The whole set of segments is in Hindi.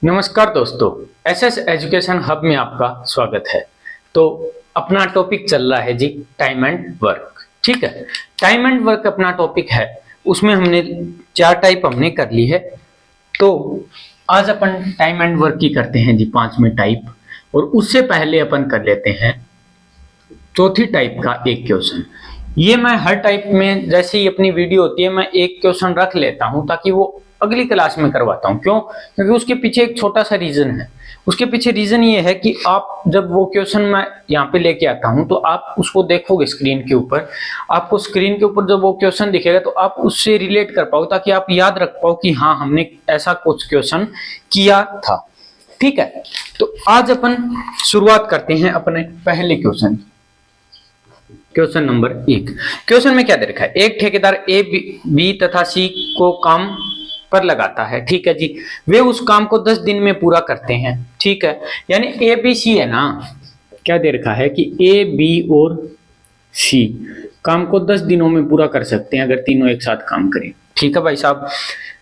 नमस्कार दोस्तों, एसएस एजुकेशन हब में आपका स्वागत है। तो अपना टॉपिक चल रहा है जी टाइम एंड वर्क। ठीक है, टाइम एंड वर्क अपना टॉपिक है। उसमें हमने 4 टाइप हमने कर ली है। तो आज अपन टाइम एंड वर्क की करते हैं जी 5वें टाइप। और उससे पहले अपन कर लेते हैं चौथी टाइप का एक क्वेश्चन। ये मैं हर टाइप में जैसे ही अपनी वीडियो होती है मैं एक क्वेश्चन रख लेता हूं ताकि वो अगली क्लास में करवाता हूं। क्यों? क्योंकि उसके पीछे एक छोटा सा रीजन है। उसके पीछे रीजन ये है कि आप जब वो क्वेश्चन मैं यहाँ पे लेके आता हूं तो आप उसको देखोगे स्क्रीन के ऊपर। आपको स्क्रीन के ऊपर जब वो क्वेश्चन दिखेगा तो आप उससे रिलेट कर पाओ ताकि आप याद रख पाओ कि हाँ हमने ऐसा कुछ क्वेश्चन किया था। ठीक है, तो आज अपन शुरुआत करते हैं अपने पहले क्वेश्चन। Question number 1। क्वेश्चन में क्या दे रखा है? एक ठेकेदार ए बी तथा सी को काम पर लगाता है। ठीक है जी, वे उस काम को 10 दिन में पूरा करते हैं। ठीक है, यानी ए बी सी है ना, क्या दे रखा है कि ए बी और सी काम को 10 दिनों में पूरा कर सकते हैं अगर तीनों एक साथ काम करें। ठीक है भाई साहब,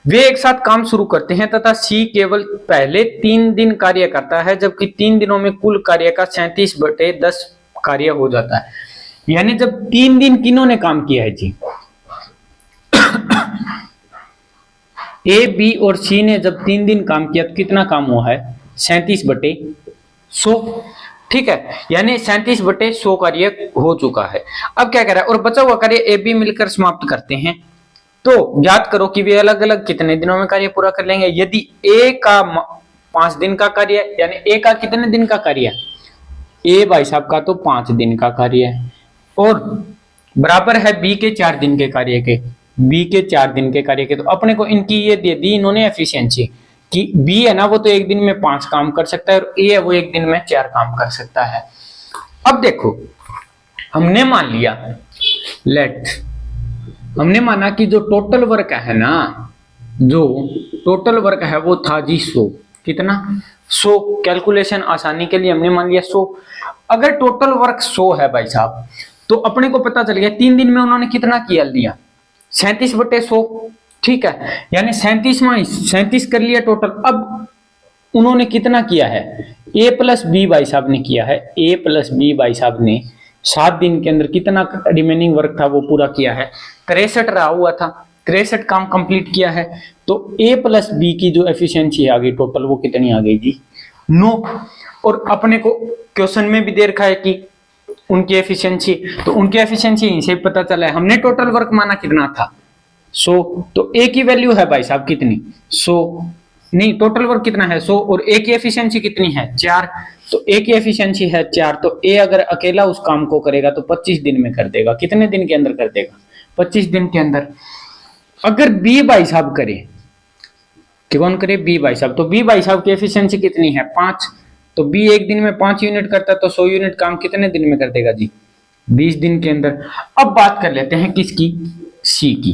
वे एक साथ काम शुरू करते हैं तथा सी केवल पहले 3 दिन कार्य करता है जबकि 3 दिनों में कुल कार्य का 37/10 कार्य हो जाता है। यानी जब 3 दिन किन्होंने काम किया है जी? ए बी और सी ने जब 3 दिन काम किया तो कितना काम हुआ है? 37/100। ठीक है, यानी 37/100 कार्य हो चुका है। अब क्या कह रहा है? और बचा हुआ कार्य ए बी मिलकर समाप्त करते हैं। तो ज्ञात करो कि वे अलग अलग कितने दिनों में कार्य पूरा कर लेंगे। यदि ए का 5 दिन का कार्य, यानी ए का कितने दिन का कार्य? ए भाई साहब का तो 5 दिन का कार्य है और बराबर है बी के 4 दिन के कार्य के। बी के 4 दिन के कार्य के, तो अपने को इनकी ये दे दी इन्होंने एफिशिएंसी कि बी है ना वो तो एक दिन में 5 काम कर सकता है और ए है वो एक दिन में 4 काम कर सकता है। अब देखो, हमने मान लिया हमने माना कि जो टोटल वर्क है ना, जो टोटल वर्क है वो था जी 100। कितना? 100। कैलकुलेशन आसानी के लिए हमने मान लिया 100। अगर टोटल वर्क 100 है भाई साहब तो अपने को पता चल गया 3 दिन में उन्होंने कितना किया लिया? 37/100। ठीक है, यानी 37 कर लिया टोटल। अब उन्होंने कितना किया है? ए प्लस बी भाई साहब ने किया है। ए प्लस बी भाई साहब ने 7 दिन के अंदर कितना रिमेनिंग वर्क था वो पूरा किया है? 63 रहा हुआ था, 63 काम कंप्लीट किया है। तो ए प्लस बी की जो एफिशिएंसी आ गई टोटल वो कितनी आ गई जी? 9। और अपने को क्वेश्चन में भी दे रखा है कि उनकी एफिशिएंसी, तो उनकी एफिशिएंसी यहीं से पता चला है। हमने टोटल वर्क माना कितना था? 100। तो ए की वैल्यू है भाई साहब कितनी? 100 नहीं, टोटल वर्क कितना है? 100 और ए की एफिशिएंसी कितनी है? 4। तो ए की एफिशिएंसी है 4, तो ए अगर अकेला उस काम को करेगा तो 25 दिन में कर देगा। कितने दिन के अंदर कर देगा? 25 दिन के अंदर। अगर बी भाई साहब करे, कौन करे? बी भाई साहब। तो बी भाई साहब की एफिशिएंसी कितनी है? 5। तो बी एक दिन में 5 यूनिट करता है तो 100 यूनिट काम कितने दिन में कर देगा जी? 20 दिन के अंदर। अब बात कर लेते हैं किसकी? सी की।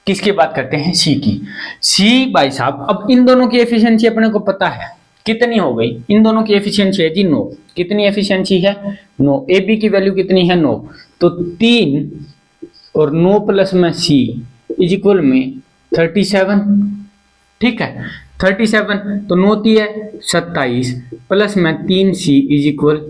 किसकी बात करते हैं? सी की। सी भाई साहब, अब इन दोनों की एफिशिएंसी अपने को पता है कितनी हो गई। इन दोनों की एफिशिएंसी है जी 9। कितनी एफिशिएंसी है? 9। ए बी की वैल्यू कितनी है? 9। तो 3 और 9 प्लस में सी इज इक्वल में 37। ठीक है, 37। तो 9 है 27 प्लस में 3 सी इज इक्वल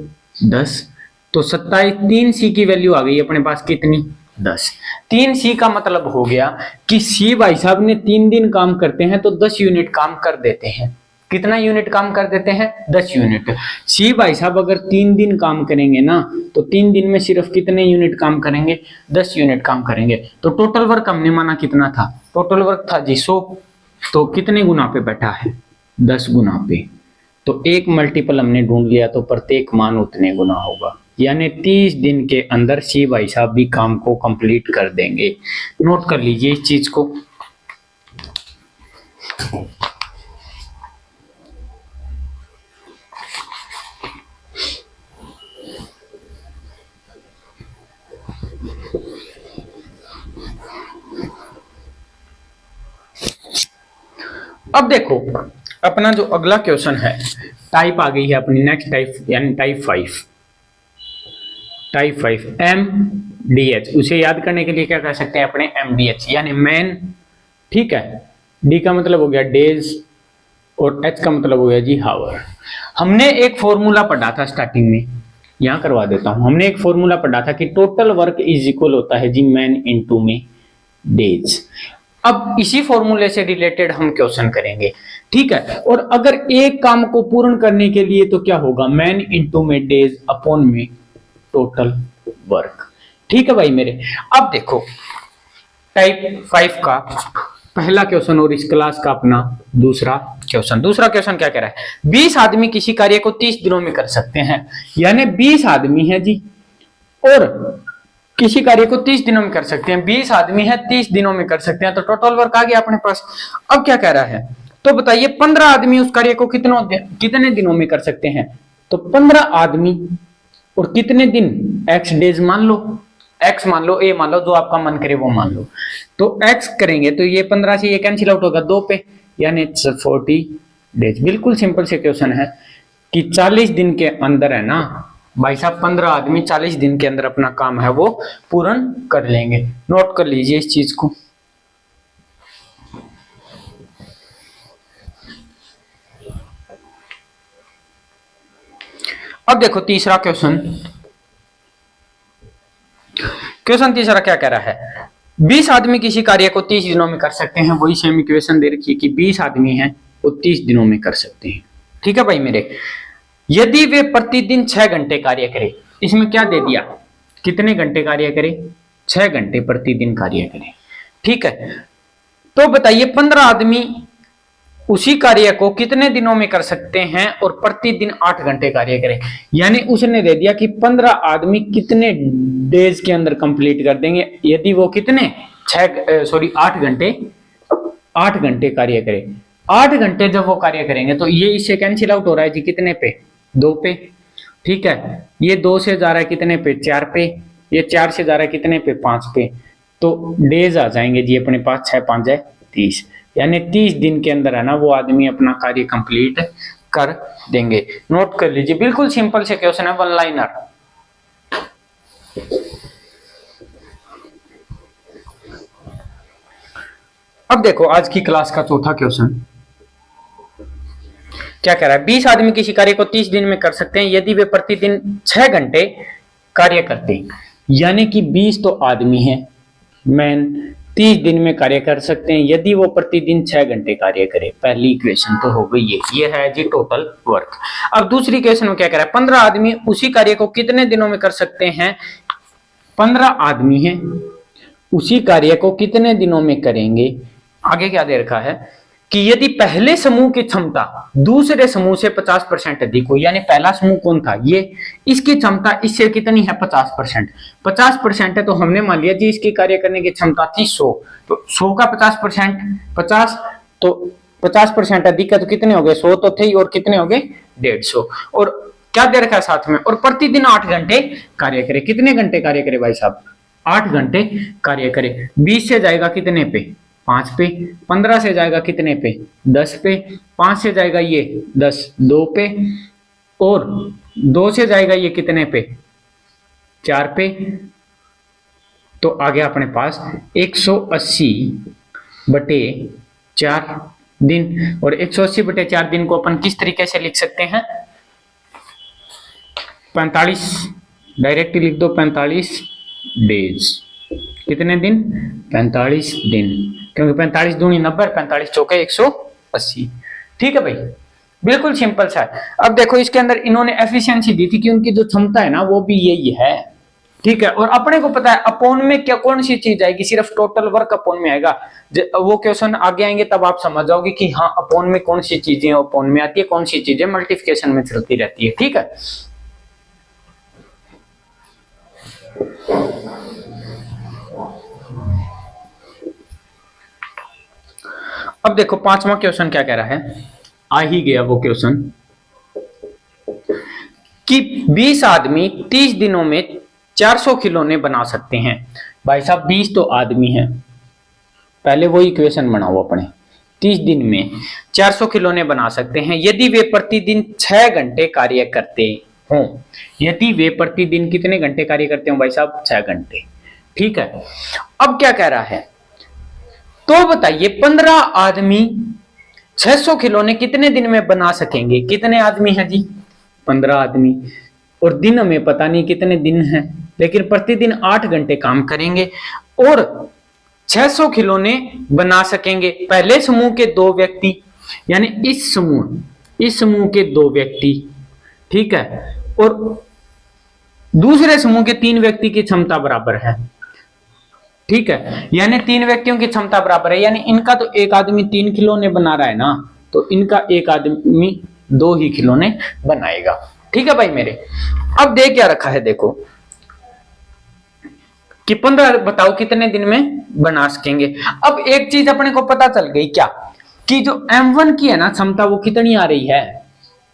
10। तो 27, 3 सी की वैल्यू आ गई अपने पास कितनी? 10। 3 सी का मतलब हो गया कि सी भाई साहब ने 3 दिन काम करते हैं तो 10 यूनिट काम कर देते हैं। कितना यूनिट काम कर देते हैं? 10 यूनिट। सी भाई साहब अगर 3 दिन काम करेंगे ना तो 3 दिन में सिर्फ कितने यूनिट काम करेंगे? 10 यूनिट काम करेंगे। तो टोटल वर्क हमने माना कितना था? टोटल वर्क था जी 100। तो कितने गुना पे बैठा है? 10 गुना पे। तो एक मल्टीपल हमने ढूंढ लिया तो प्रत्येक मान उतने गुना होगा। यानी 30 दिन के अंदर सी भाई साहब भी काम को कंप्लीट कर देंगे। नोट कर लीजिए इस चीज को। अब देखो अपना जो अगला क्वेश्चन है, टाइप आ गई है अपनी नेक्स्ट टाइप, यानी टाइप 5। टाइप 5 MDH, उसे याद करने के लिए क्या कर सकते हैं अपने? MDH यानी मैन। ठीक है, डी का मतलब हो गया डेज, और h का मतलब हो गया जी हावर। हमने एक फॉर्मूला पढ़ा था स्टार्टिंग में, यहां करवा देता हूं। हमने एक फॉर्मूला पढ़ा था कि टोटल वर्क इज इक्वल होता है जी मैन इनटू में डेज। अब इसी फॉर्मूले से रिलेटेड हम क्वेश्चन करेंगे, ठीक है। और अगर एक काम को पूर्ण करने के लिए तो क्या होगा, मैन इनटू में डेज अपॉन में टोटल वर्क, ठीक है भाई मेरे। अब देखो टाइप 5 का पहला क्वेश्चन और इस क्लास का अपना दूसरा क्वेश्चन। दूसरा क्वेश्चन क्या कह रहा है, 20 आदमी किसी कार्य को 30 दिनों में कर सकते हैं, यानी 20 आदमी है जी और किसी कार्य को 30 दिनों में कर सकते हैं। 20 आदमी है 30 दिनों में कर सकते हैं, तो टोटल वर्क आ गया अपने पास। अब क्या कह रहा है, तो बताइए 15 आदमी उस कार्य को कितने दिनों में कर सकते हैं। तो 15 आदमी और कितने दिन, x डेज मान लो, x मान लो, a मान लो, जो आपका मन करे वो मान लो। तो x करेंगे तो ये 15 से ये कैंसिल आउट होगा 2 पे, यानी 40 डेज। बिल्कुल सिंपल से क्वेश्चन है कि 40 दिन के अंदर है ना भाई साहब, 15 आदमी 40 दिन के अंदर अपना काम है वो पूर्ण कर लेंगे। नोट कर लीजिए इस चीज को। अब देखो तीसरा क्वेश्चन, क्वेश्चन तीसरा क्या कह रहा है, 20 आदमी किसी कार्य को 30 दिनों में कर सकते हैं। वही सेम इक्वेशन दे रखी है कि 20 आदमी हैं वो 30 दिनों में कर सकते हैं, ठीक है भाई मेरे। यदि वे प्रतिदिन 6 घंटे कार्य करें, इसमें क्या दे दिया, कितने घंटे कार्य करें, 6 घंटे प्रतिदिन कार्य करें, ठीक है। तो बताइए 15 आदमी उसी कार्य को कितने दिनों में कर सकते हैं और प्रतिदिन 8 घंटे कार्य करें, यानी उसने दे दिया कि 15 आदमी कितने डेज के अंदर कंप्लीट कर देंगे यदि वो कितने 8 घंटे कार्य करें। 8 घंटे जब वो कार्य करेंगे तो ये इससे कैंसिल आउट हो रहा है जी कितने पे, 2 पे, ठीक है। ये 2 से जा रहा है कितने पे, 4 पे, ये 4 से जा रहा है कितने पे, 5 पे। तो डेज आ जाएंगे जी अपने पास 6 5 है 30, यानी 30 दिन के अंदर है ना वो आदमी अपना कार्य कंप्लीट कर देंगे। नोट कर लीजिए, बिल्कुल सिंपल से क्वेश्चन है, वन लाइनर। अब देखो आज की क्लास का चौथा क्वेश्चन क्या कह रहा है, 20 आदमी किसी कार्य को 30 दिन में कर सकते हैं यदि वे प्रतिदिन 6 घंटे कार्य करते हैं, यानी कि 20 तो आदमी है मैन 30 दिन में कार्य कर सकते हैं यदि वो प्रतिदिन 6 घंटे कार्य करे। पहली इक्वेशन तो हो गई ये है जी टोटल वर्क। अब दूसरी इक्वेशन में क्या कह रहा है, 15 आदमी उसी कार्य को कितने दिनों में कर सकते हैं। 15 आदमी है उसी कार्य को कितने दिनों में करेंगे। आगे क्या दे रखा है कि यदि पहले समूह की क्षमता दूसरे समूह से 50% अधिक हो, यानी पहला समूह कौन था ये, इसकी क्षमता इससे कितनी है 50%। 50% है तो हमने मान लिया जी इसकी कार्य करने की क्षमता थी 100, तो 100 का 50%, 50 तो 50% अधिक है तो कितने हो गए, 100 तो थे और कितने हो गए 150। और क्या दे रखा है साथ में, और प्रतिदिन 8 घंटे कार्य करे। कितने घंटे कार्य करे भाई साहब, 8 घंटे कार्य करे। 20 से जाएगा कितने पे, 5 पे, 15 से जाएगा कितने पे, 10 पे, 5 से जाएगा ये 10, 2 पे, और 2 से जाएगा ये कितने पे, 4 पे। तो आ गया अपने पास 180 बटे 4 दिन। और 180 बटे 4 दिन को अपन किस तरीके से लिख सकते हैं, 45 डायरेक्ट लिख दो, 45 डेज। कितने दिन, 45 दिन, क्योंकि 45 दूनी 90, 45 चौके 180, ठीक है भाई, बिल्कुल सिंपल सा है। अब देखो इसके अंदर इन्होंने एफिशिएंसी दी थी कि उनकी जो क्षमता है ना वो भी यही है, ठीक है। और अपने को पता है अपॉन में क्या कौन सी चीज आएगी, सिर्फ टोटल वर्क अपॉन में आएगा। वो क्वेश्चन आगे आएंगे तब आप समझ जाओगे कि हाँ अपॉन में कौन सी चीजें अपॉन में आती है, कौन सी चीजें मल्टीप्लिकेशन में चलती रहती है, ठीक है। अब देखो पांचवा क्वेश्चन क्या कह रहा है, आ ही गया वो क्वेश्चन कि 20 आदमी 30 दिनों में 400 खिलौने बना सकते हैं। भाई साहब 20 तो आदमी हैं, पहले वही इक्वेशन बनाओ अपने, 30 दिन में 400 खिलौने बना सकते हैं यदि वे प्रतिदिन 6 घंटे कार्य करते हों। यदि वे प्रतिदिन कितने घंटे कार्य करते हो भाई साहब, 6 घंटे, ठीक है। अब क्या कह रहा है, तो बताइए 15 आदमी 600 खिलौने कितने दिन में बना सकेंगे? कितने आदमी हैं जी? 15 आदमी। और दिन में पता नहीं कितने दिन हैं, लेकिन प्रतिदिन 8 घंटे काम करेंगे और 600 खिलौने बना सकेंगे। पहले समूह के 2 व्यक्ति, यानी इस समूह के 2 व्यक्ति, ठीक है, और दूसरे समूह के 3 व्यक्ति की क्षमता बराबर है, ठीक है, यानी 3 व्यक्तियों की क्षमता बराबर है, यानी इनका तो एक आदमी 3 खिलौने बना रहा है ना, तो इनका एक आदमी 2 ही खिलौने बनाएगा। ठीक है भाई मेरे। अब दे क्या रखा है देखो कि 15 बताओ कितने दिन में बना सकेंगे। अब एक चीज अपने को पता चल गई क्या, कि जो M1 की है ना क्षमता वो कितनी आ रही है?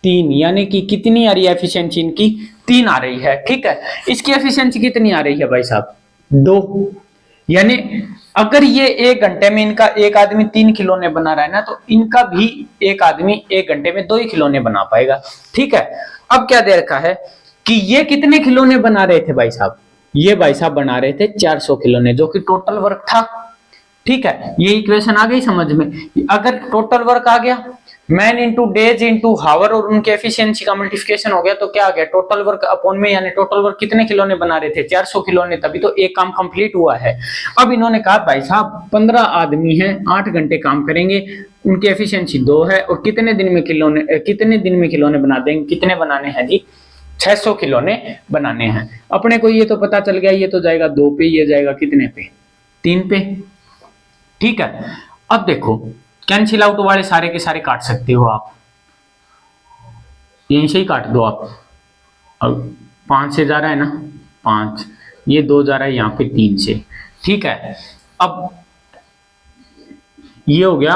3, यानी कि कितनी आ रही है एफिशिएंसी इनकी? 3 आ रही है, ठीक है। इसकी एफिशिएंसी कितनी आ रही है भाई साहब? 2, यानी अगर ये 1 घंटे में इनका एक आदमी 3 खिलौने बना रहा है ना, तो इनका भी एक आदमी 1 घंटे में 2 ही खिलौने बना पाएगा, ठीक है। अब क्या दे रखा है कि ये कितने खिलौने बना रहे थे भाई साहब? ये भाई साहब बना रहे थे 400 खिलौने, जो कि टोटल वर्क था, ठीक है। ये इक्वेशन आ गई समझ में। अगर टोटल वर्क आ गया, मैन इंटू डेज इंटू हावर और उनके एफिशिएंसी का मल्टीप्लिकेशन हो गया, तो क्या आ गया? टोटल वर्क अपॉन में, यानी टोटल वर्क कितने खिलौने बना रहे थे? 400 खिलौने, तभी तो एक काम कंप्लीट हुआ है। अब इन्होंने कहा भाई साहब 15 आदमी हैं, 8 घंटे काम करेंगे, उनकी एफिशिएंसी 2 है, और कितने दिन में खिलौने बना देंगे? कितने बनाने हैं जी? 600 खिलौने बनाने हैं। अपने को ये तो पता चल गया, ये तो जाएगा 2 पे, ये जाएगा कितने पे? 3 पे, ठीक है। अब देखो कैंसिल आउट वाले सारे के सारे काट सकते हो आप, यहीं से ही काट दो आप। अब 5 से जा रहा है ना, 5, ये 2 जा रहा है यहाँ पे 3 से, ठीक है। अब ये हो गया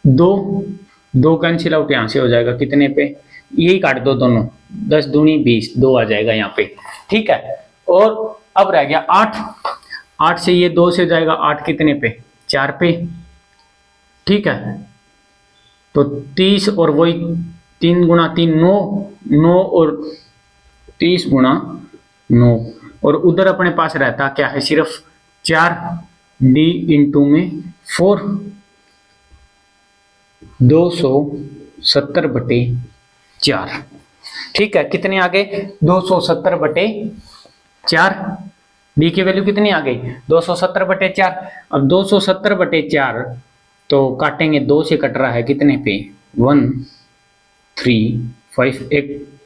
2 कैंसिल आउट यहाँ से हो जाएगा कितने पे? यही काट दो दोनों, 10 दूनी 20, 2 आ जाएगा यहाँ पे, ठीक है। और अब रह गया 8 से ये 2 से जाएगा 8 कितने पे? 4 पे, ठीक है। तो 30 और वही 3 गुणा 3 9 और 30 गुणा 9, और उधर अपने पास रहता क्या है? सिर्फ 4, D इंटू में 4, 270/4, ठीक है। कितने आ गए? 270/4। डी की वैल्यू कितनी आ गई? 270/4। अब 270/4 तो काटेंगे, 2 से कट रहा है कितने पे? 1 3 5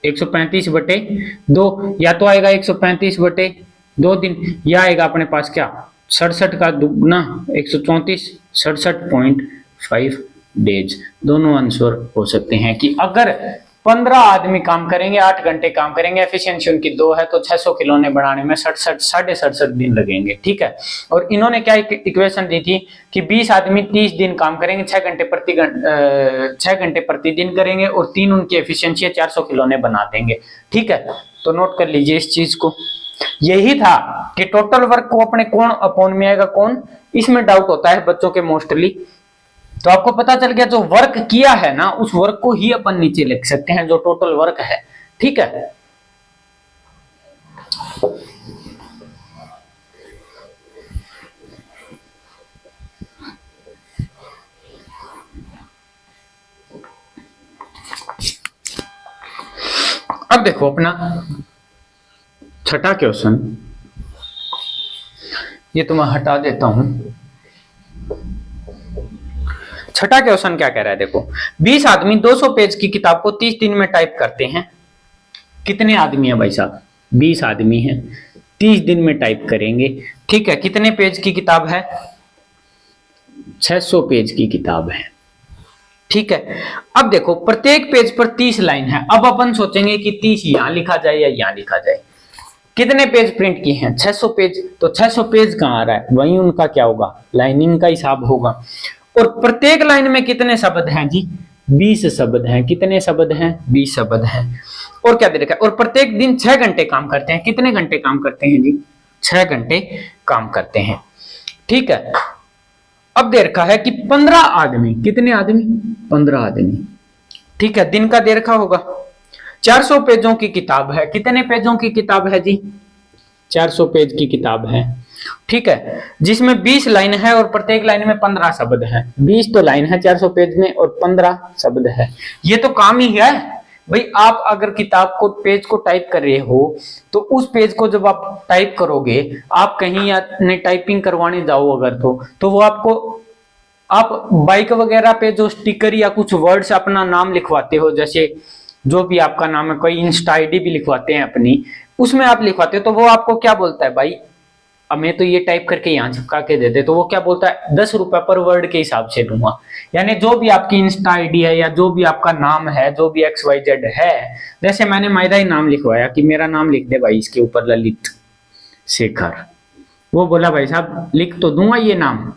135/2, या तो आएगा 135/2 दिन, या आएगा अपने पास क्या? 67 का दुगना 134, 67.5 डेज। दोनों आंसर हो सकते हैं कि अगर 15 आदमी काम करेंगे, 8 घंटे काम करेंगे, एफिशिएंसी उनकी 2 है, तो 600 खिलौने बनाने में 67 दिन लगेंगे, ठीक है। और इन्होंने क्या इक्वेशन दी थी कि 20 आदमी 30 दिन काम करेंगे, 6 घंटे प्रतिदिन करेंगे, और 3 उनकी एफिशिएंसी है, 400 खिलौने बना देंगे, ठीक है। तो नोट कर लीजिए इस चीज को। यही था कि टोटल वर्क को अपने कौन अपॉन में आएगा, कौन, इसमें डाउट होता है बच्चों के मोस्टली। तो आपको पता चल गया, जो वर्क किया है ना उस वर्क को ही अपन नीचे लिख सकते हैं, जो टोटल वर्क है, ठीक है। अब देखो अपना छठा क्वेश्चन, ये तो मैं हटा देता हूं। छठा क्वेश्चन क्या कह रहा है देखो, 20 आदमी 200 पेज की किताब को 30 दिन में टाइप करते हैं। कितने आदमी है भाई साहब? 20 आदमी हैं, 30 दिन में टाइप करेंगे, ठीक है। कितने पेज की किताब है? 600 पेज की किताब है, ठीक है। अब देखो प्रत्येक पेज पर 30 लाइन है। अब अपन सोचेंगे कि 30 यहां लिखा जाए या यहां लिखा जाए। कितने पेज प्रिंट किए हैं? 600 पेज। तो 600 पेज कहां आ रहा है? वहीं उनका क्या होगा? लाइनिंग का हिसाब होगा। और प्रत्येक लाइन में कितने शब्द हैं जी? 20 शब्द हैं। कितने शब्द हैं? 20 शब्द हैं। और क्या दे रखा है? और प्रत्येक दिन 6 घंटे काम करते हैं। कितने घंटे काम करते हैं जी? 6 घंटे काम करते हैं, ठीक है। अब दे रखा है कि 15 आदमी, कितने आदमी? 15 आदमी, ठीक है। दिन का दे रखा होगा। 400 पेजों की किताब है। कितने पेजों की किताब है जी? 400 पेज की किताब है। ठीक है, जिसमें 20 लाइन है और प्रत्येक लाइन में 15 शब्द है। 20 तो लाइन है 400 पेज में और 15 शब्द है। ये तो काम ही है भाई। आप अगर किताब को पेज को टाइप कर रहे हो तो उस पेज को जब आप टाइप करोगे, आप कहीं या टाइपिंग करवाने जाओ अगर तो वो आपको, आप बाइक वगैरह पे जो स्टिकर या कुछ वर्ड्स अपना नाम लिखवाते हो, जैसे जो भी आपका नाम है, कोई इंस्टा आईडी भी लिखवाते हैं अपनी, उसमें आप लिखवाते हो तो वो आपको क्या बोलता है भाई, अब मैं तो ये टाइप करके यहाँ चिपका के देते, तो वो क्या बोलता है 10 रुपए पर वर्ड के हिसाब से लूंगा। यानी जो भी आपकी इंस्टा आईडी है या जो भी आपका नाम है, जो भी XYZ है, जैसे मैंने मेरा ही नाम लिखवाया कि मेरा नाम लिख दे भाई इसके ऊपर ललित शेखर, वो बोला भाई साहब लिख तो दूंगा ये नाम,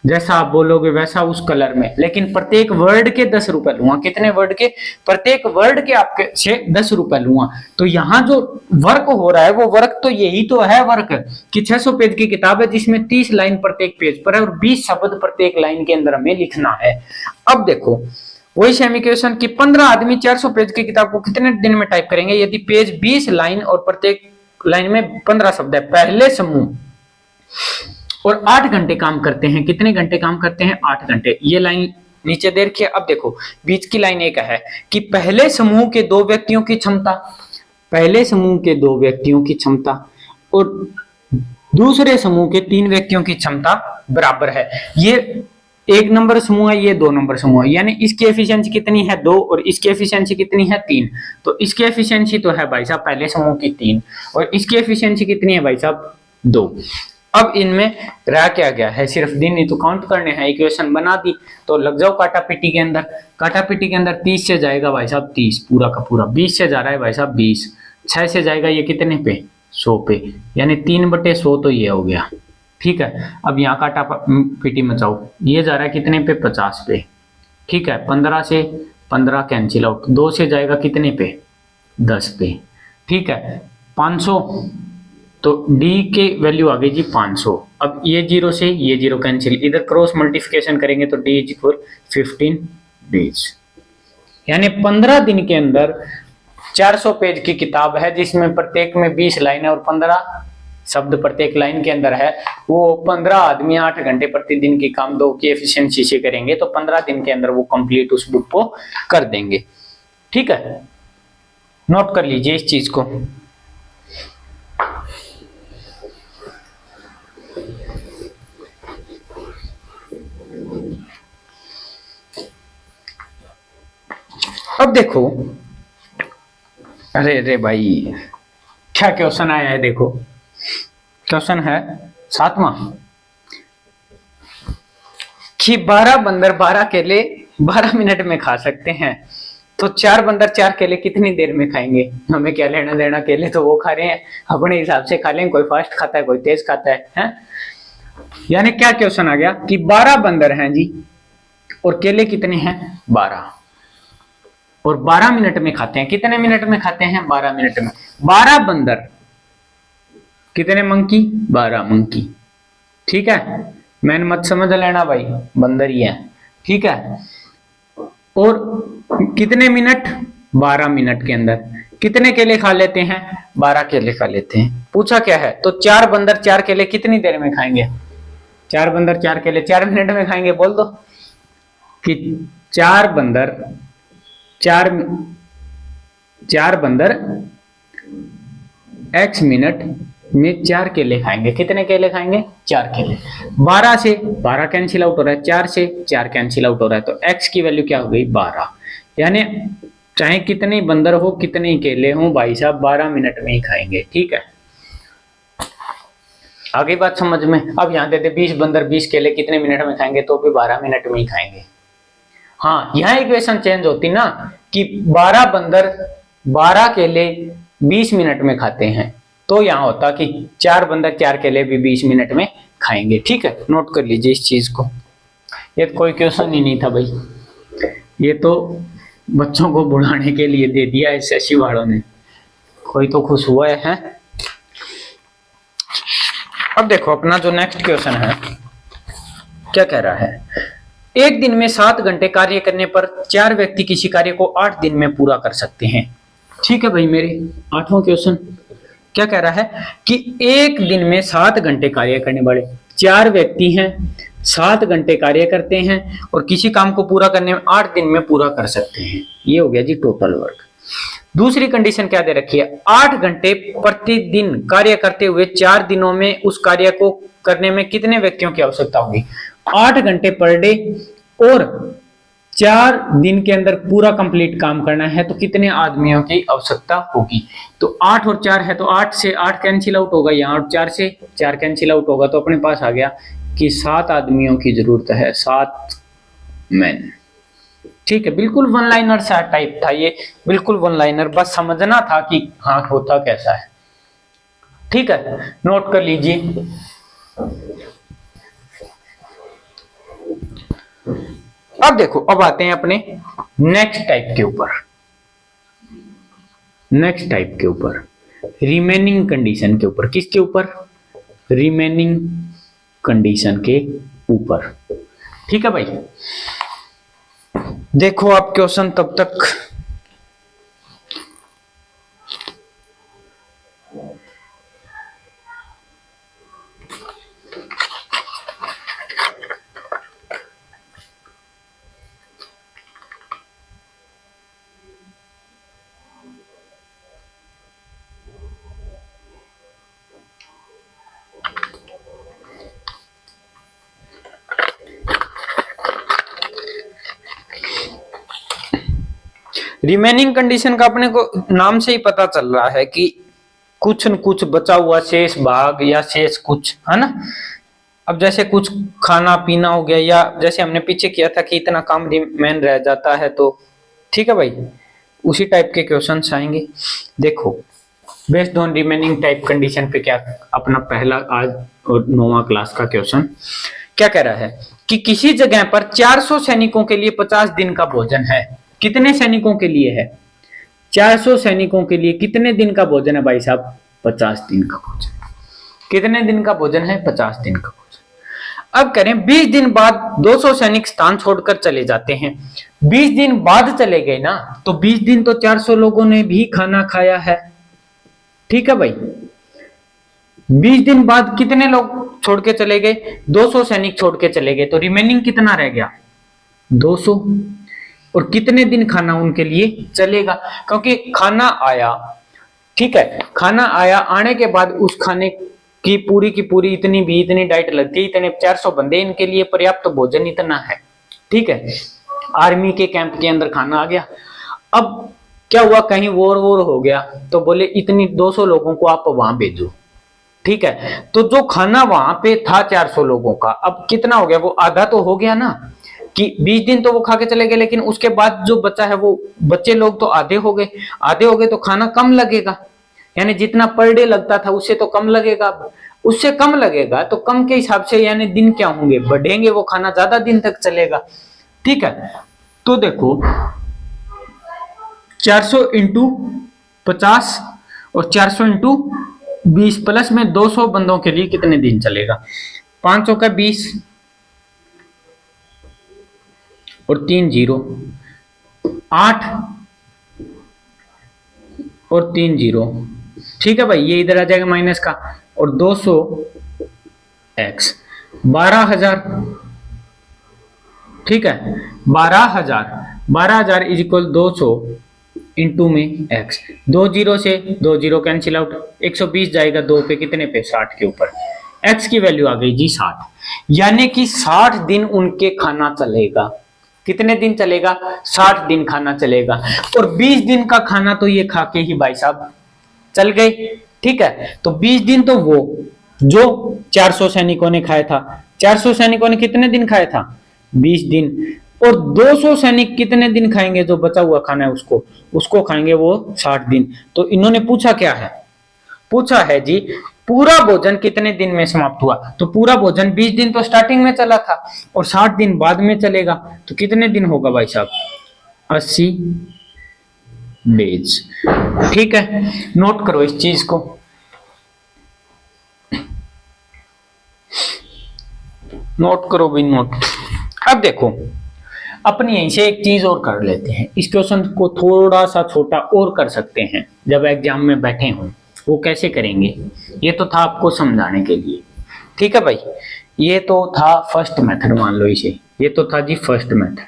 जैसा आप बोलोगे वैसा उस कलर में, लेकिन प्रत्येक वर्ड के 10 रुपए लूंगा। कितने वर्ड के? प्रत्येक वर्ड के आपके से 10 रुपए लूंगा। तो यहाँ जो वर्क हो रहा है वो वर्क तो यही तो है वर्क कि 600 पेज की किताब है जिसमें 30 लाइन प्रत्येक पेज पर है और 20 शब्द प्रत्येक लाइन के अंदर हमें लिखना है। अब देखो वही सेम इक्वेशन कि 15 आदमी 400 पेज की किताब को कितने दिन में टाइप करेंगे यदि पेज 20 लाइन और प्रत्येक लाइन में 15 शब्द है। पहले समूह और 8 घंटे काम करते हैं। कितने घंटे काम करते हैं? 8 घंटे। ये लाइन नीचे दे रखी है। अब देखो बीच की लाइन एक है कि पहले समूह के 2 व्यक्तियों की क्षमता, पहले समूह के 2 व्यक्तियों की क्षमता और दूसरे समूह के 3 व्यक्तियों की क्षमता बराबर है। ये 1 नंबर समूह है, ये 2 नंबर समूह है, यानी इसकी एफिशिएंसी कितनी है 2 और इसकी एफिशिएंसी कितनी है 3। तो इसकी एफिशिएंसी तो है भाई साहब पहले समूह की 3 और इसकी एफिशिएंसी कितनी है भाई साहब 2। अब इनमें रह क्या गया है, सिर्फ दिन ही तो काउंट करने हैं। इक्वेशन बना दी तो लग जाओ काटापीटी के अंदर। काटापीटी के अंदर 30 से जाएगा भाई साहब 30 पूरा का पूरा, 20 से जा रहा है भाई साहब 20, 6 से जाएगा ये कितने पे 100 पे, यानी 3/100 तो ये हो गया। ठीक है, अब यहाँ काटापीटी मचाओ, ये जा रहा है कितने पे 50 पे। ठीक है, 15 से 15 कैंसिल आउट, 2 से जाएगा कितने पे 10 पे। ठीक है, 500 तो डी के वैल्यू आ गई जी 500। अब ये 0 से ये 0 कैंसिल, इधर क्रॉस मल्टीप्लिकेशन करेंगे तो डी इज इक्वल 15 डेज। यानी 15 दिन के अंदर 400 पेज की किताब है जिसमें प्रत्येक में 20 लाइन है और 15 शब्द प्रत्येक लाइन के अंदर है। वो 15 आदमी 8 घंटे प्रतिदिन की काम 2 की एफिशिएंसी से करेंगे तो 15 दिन के अंदर वो कंप्लीट उस बुक को कर देंगे। ठीक है, नोट कर लीजिए इस चीज को। अब देखो, अरे भाई क्या क्वेश्चन आया है, देखो क्वेश्चन है 7वां कि 12 बंदर 12 केले 12 मिनट में खा सकते हैं, तो 4 बंदर 4 केले कितनी देर में खाएंगे? हमें क्या लेना देना, केले तो वो खा रहे हैं, अपने हिसाब से खा लेंगे, कोई फास्ट खाता है कोई तेज खाता है? यानी क्या क्वेश्चन आ गया कि 12 बंदर हैं जी और केले कितने हैं 12 और 12 मिनट में खाते हैं। कितने मिनट में खाते हैं? 12 मिनट में। 12 बंदर कितने मंकी? 12 मंकी। ठीक है, मैंने मत समझ लेना भाई, बंदर ही है। ठीक है, और कितने मिनट? 12 मिनट के अंदर कितने केले खा लेते हैं? 12 केले खा लेते हैं। पूछा क्या है? तो 4 बंदर 4 केले कितनी देर में खाएंगे? 4 बंदर 4 केले 4 मिनट में खाएंगे। बोल दो कि 4 बंदर x मिनट में 4 केले खाएंगे। कितने केले खाएंगे? 4 केले। 12 से 12 कैंसिल आउट हो रहा है, 4 से 4 कैंसिल आउट हो रहा है, तो x की वैल्यू क्या हो गई 12। यानी चाहे कितने बंदर हो कितने केले हो भाई साहब 12 मिनट में ही खाएंगे। ठीक है, आगे बात समझ में। अब यहाँ देते 20 बंदर 20 केले कितने मिनट में खाएंगे, तो भी 12 मिनट में ही खाएंगे। हाँ, यहाँ इक्वेशन चेंज होती ना कि 12 बंदर 12 केले 20 मिनट में खाते हैं, तो यहाँ होता कि 4 बंदर 4 केले भी 20 मिनट में खाएंगे। ठीक है, नोट कर लीजिए इस चीज को। ये तो कोई क्वेश्चन ही नहीं था भाई, ये तो बच्चों को बुढ़ाने के लिए दे दिया एसएससी वालों ने। कोई तो खुश हुआ है? अब देखो अपना जो नेक्स्ट क्वेश्चन है क्या कह रहा है। एक दिन में 7 घंटे कार्य करने पर 4 व्यक्ति किसी कार्य को 8 दिन में पूरा कर सकते हैं। ठीक है भाई, मेरे 8वां क्वेश्चन क्या कह रहा है कि एक दिन में 7 घंटे कार्य करने वाले 4 व्यक्ति हैं, 7 घंटे कार्य करते हैं और किसी काम को पूरा करने में 8 दिन में पूरा कर सकते हैं। ये हो गया जी टोटल वर्क। दूसरी कंडीशन क्या दे रखी है, 8 घंटे प्रतिदिन कार्य करते हुए 4 दिनों में उस कार्य को करने में कितने व्यक्तियों की आवश्यकता होगी। 8 घंटे पर डे और 4 दिन के अंदर पूरा कंप्लीट काम करना है तो कितने आदमियों की आवश्यकता होगी। तो 8 और 4 है तो 8 से 8 कैंसिल आउट होगा यहाँ और 4 से 4 कैंसिल आउट होगा तो अपने पास आ गया कि 7 आदमियों की जरूरत है, 7 मैन। ठीक है, बिल्कुल वन लाइनर सा टाइप था ये, बिल्कुल वन लाइनर, बस समझना था कि हाँ होता कैसा है। ठीक है, नोट कर लीजिए। अब देखो, अब आते हैं अपने नेक्स्ट टाइप के ऊपर। नेक्स्ट टाइप के ऊपर रिमेनिंग कंडीशन के ऊपर। किसके ऊपर? रिमेनिंग कंडीशन के ऊपर। ठीक है भाई, देखो आप क्वेश्चन तब तक रिमेनिंग कंडीशन का अपने को नाम से ही पता चल रहा है कि कुछ न कुछ बचा हुआ शेष भाग या शेष कुछ, है ना। अब जैसे कुछ खाना पीना हो गया या जैसे हमने पीछे किया था कि इतना काम रिमेन रह जाता है, तो ठीक है भाई, उसी टाइप के क्वेश्चंस आएंगे। देखो, based on remaining type condition पे क्या अपना पहला आज और 9वां क्लास का क्वेश्चन क्या कह रहा है कि किसी जगह पर 400 सैनिकों के लिए 50 दिन का भोजन है। कितने सैनिकों के लिए है? 400 सैनिकों के लिए कितने दिन का भोजन है भाई साहब? 50 दिन का भोजन। कितने दिन का भोजन है? 50 दिन का भोजन। अब करें 20 दिन बाद 200 सैनिक स्थान छोड़कर चले जाते हैं। 20 दिन बाद चले गए ना, तो 20 दिन तो 400 लोगों ने भी खाना खाया है। ठीक है भाई, 20 दिन बाद कितने लोग छोड़ के चले गए? 200 सैनिक छोड़ के चले गए, तो रिमेनिंग कितना रह गया? 200। और कितने दिन खाना उनके लिए चलेगा? क्योंकि खाना आया, ठीक है, खाना आया, आने के बाद उस खाने की पूरी इतनी डाइट लगती है, इतने 400 बंदे, इनके लिए पर्याप्त भोजन इतना है। ठीक है, आर्मी के कैंप के अंदर खाना आ गया। अब क्या हुआ, कहीं वॉर हो गया तो बोले इतनी 200 लोगों को आप वहां भेजो। ठीक है, तो जो खाना वहां पे था 400 लोगों का, अब कितना हो गया? वो आधा तो हो गया ना, कि 20 दिन तो वो खा के चले गए, लेकिन उसके बाद जो बचा है वो बच्चे लोग तो आधे हो गए। आधे हो गए तो खाना कम लगेगा, यानी जितना पर डे लगता था उससे तो कम लगेगा। उससे कम लगेगा तो कम के हिसाब से यानी दिन क्या होंगे? बढ़ेंगे, वो खाना ज्यादा दिन तक चलेगा। ठीक है, तो देखो 400 इंटू 50 और 400 इंटू 20 प्लस में 200 बंदों के लिए कितने दिन चलेगा? 500 का 20 और 3 0, 8 और 3 0। ठीक है भाई, ये इधर आ जाएगा माइनस का, और 200 x 12,000। ठीक है, 12,000 इज इक्वल 200 इंटू में x। 2 0 से 2 0 कैंसिल आउट, 120 जाएगा 2 पे, कितने पे? 60 के ऊपर। x की वैल्यू आ गई जी 60, यानी कि 60 दिन उनके खाना चलेगा। कितने दिन चलेगा? 60 दिन खाना चलेगा। और 20 दिन का खाना तो ये खा के ही भाई साहब चल गए। ठीक है, तो 20 दिन तो वो जो 400 सैनिकों ने खाया था, 400 सैनिकों ने कितने दिन खाया था? 20 दिन। और 200 सैनिक कितने दिन खाएंगे? जो बचा हुआ खाना है उसको खाएंगे वो 60 दिन। तो इन्होंने पूछा क्या है? पूछा है जी पूरा भोजन कितने दिन में समाप्त हुआ। तो पूरा भोजन 20 दिन तो स्टार्टिंग में चला था और 60 दिन बाद में चलेगा, तो कितने दिन होगा भाई साहब? 80 डेज। ठीक है, नोट करो इस चीज को। नोट करो भी, नोट। अब देखो, अपनी यहीं से एक चीज और कर लेते हैं, इस क्वेश्चन को थोड़ा सा छोटा और कर सकते हैं जब एग्जाम में बैठे हों। वो कैसे करेंगे, ये तो था आपको समझाने के लिए। ठीक है भाई, ये तो था फर्स्ट मेथड, मान लो इसे, ये तो था जी फर्स्ट मेथड।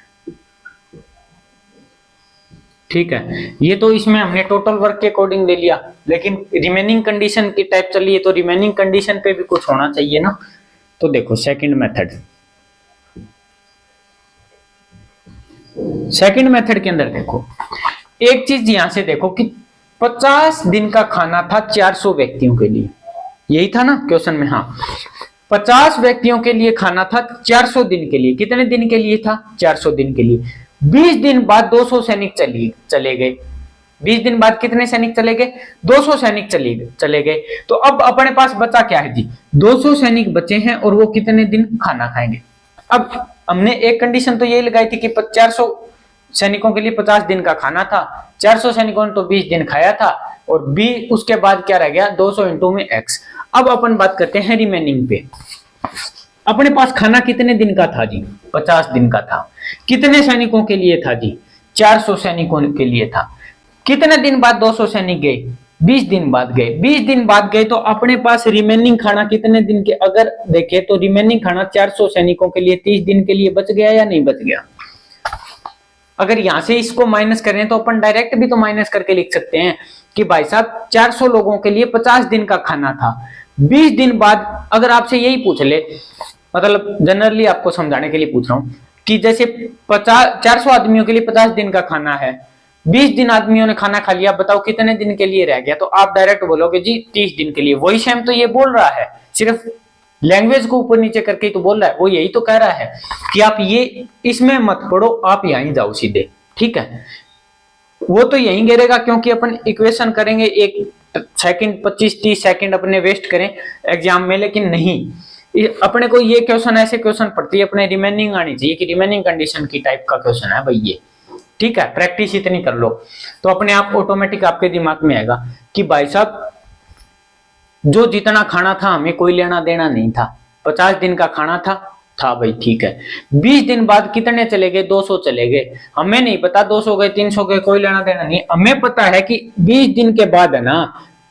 ठीक है, ये तो इसमें हमने टोटल वर्क के अकॉर्डिंग ले लिया, लेकिन रिमेनिंग कंडीशन की टाइप चली है तो रिमेनिंग कंडीशन पे भी कुछ होना चाहिए ना। तो देखो सेकंड मेथड, सेकंड मेथड के अंदर देखो एक चीज यहां से देखो कि 50 दिन का खाना था 400 व्यक्तियों के लिए, यही था ना क्वेश्चन में। हाँ, 50 व्यक्तियों के लिए खाना था 400 दिन के लिए। कितने दिन के लिए था? 400 दिन के लिए। 20 दिन बाद 200 सैनिक चले गए। 20 दिन बाद कितने सैनिक चले गए? 200 सैनिक चले गए। तो अब अपने पास बचा क्या है जी? 200 सैनिक बचे हैं और वो कितने दिन खाना खाएंगे। अब हमने एक कंडीशन तो यही लगाई थी कि 400 सैनिकों के लिए 50 दिन का खाना था, 400 सैनिकों ने तो 20 दिन खाया था, और बी उसके बाद क्या रह गया? 200 इंटू में एक्स। अब अपन बात करते हैं रिमेनिंग पे। अपने पास खाना कितने दिन का था जी? 50 दिन का था। कितने सैनिकों के लिए था जी? 400 सैनिकों के लिए था। कितने दिन बाद 200 सैनिक गए? 20 दिन बाद गए। 20 दिन बाद गए तो अपने पास रिमेनिंग खाना कितने दिन के, अगर देखें तो रिमेनिंग खाना 400 सैनिकों के लिए 30 दिन के लिए बच गया या नहीं बच गया? अगर यहां से इसको माइनस करें तो अपन डायरेक्ट भी तो माइनस करके लिख सकते हैं कि भाई साहब 400 लोगों के लिए 50 दिन का खाना था। 20 दिन बाद अगर आपसे यही पूछ ले, मतलब जनरली आपको समझाने के लिए पूछ रहा हूं कि जैसे 400 आदमियों के लिए 50 दिन का खाना है, 20 दिन आदमियों ने खाना खा लिया, बताओ कितने दिन के लिए रह गया? तो आप डायरेक्ट बोलोगे जी 30 दिन के लिए। वही सेम तो ये बोल रहा है, सिर्फ लैंग्वेज को ऊपर नीचे करके ही तो बोल रहा है। वो यही तो कह रहा है कि आप ये इसमें मत पढ़ो, आप यहीं जाओ सीधे। ठीक है, वो तो यहीं गिरेगा क्योंकि अपन इक्वेशन करेंगे 1 सेकंड 25-30 सेकंड अपने वेस्ट करें एग्जाम में, लेकिन नहीं, अपने को ये क्वेश्चन ऐसे क्वेश्चन पढ़ती है अपने रिमेनिंग आनी चाहिए कि रिमेनिंग कंडीशन की टाइप का क्वेश्चन है भाई ये। ठीक है, प्रैक्टिस इतनी कर लो तो अपने आप ऑटोमेटिक आपके दिमाग में आएगा कि भाई साहब जो जितना खाना था हमें कोई लेना देना नहीं था। 50 दिन का खाना था भाई, ठीक है। 20 दिन बाद कितने चले गए? 200 चले गए। हमें नहीं पता 200 गए 300 गए, कोई लेना देना नहीं। हमें पता है कि 20 दिन के बाद है ना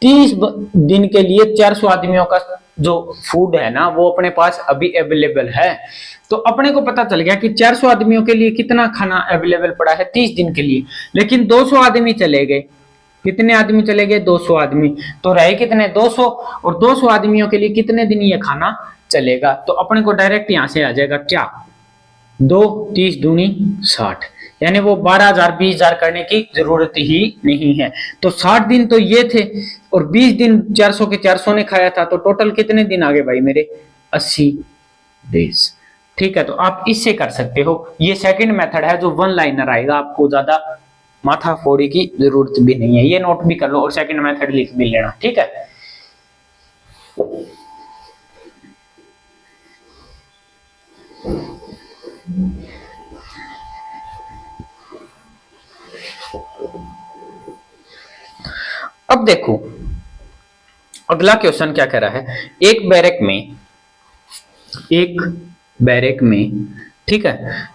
30 दिन के लिए 400 आदमियों का जो फूड है ना वो अपने पास अभी अवेलेबल है। तो अपने को पता चल गया कि 400 आदमियों के लिए कितना खाना अवेलेबल पड़ा है 30 दिन के लिए। लेकिन 200 आदमी चले गए। कितने आदमी चले गए? 200 आदमी। तो रहे कितने? 200। और 200 आदमियों के लिए कितने दिन ये खाना चलेगा? तो अपने को डायरेक्ट यहां से आ जाएगा क्या? 2 30 दूनी 60, यानी वो 12,000 20,000 करने की जरूरत ही नहीं है। तो 60 दिन तो ये थे और 20 दिन 400 के 400 ने खाया था, तो टोटल कितने दिन आ गए भाई मेरे? 80 डेज। ठीक है, तो आप इससे कर सकते हो। ये सेकंड मेथड है जो वन लाइनर आएगा, आपको ज्यादा माथा फोड़ी की जरूरत भी नहीं है। ये नोट भी कर लो और सेकंड मेथड लिख भी लेना। ठीक है, अब देखो अगला क्वेश्चन क्या कह रहा है। एक बैरक में ठीक है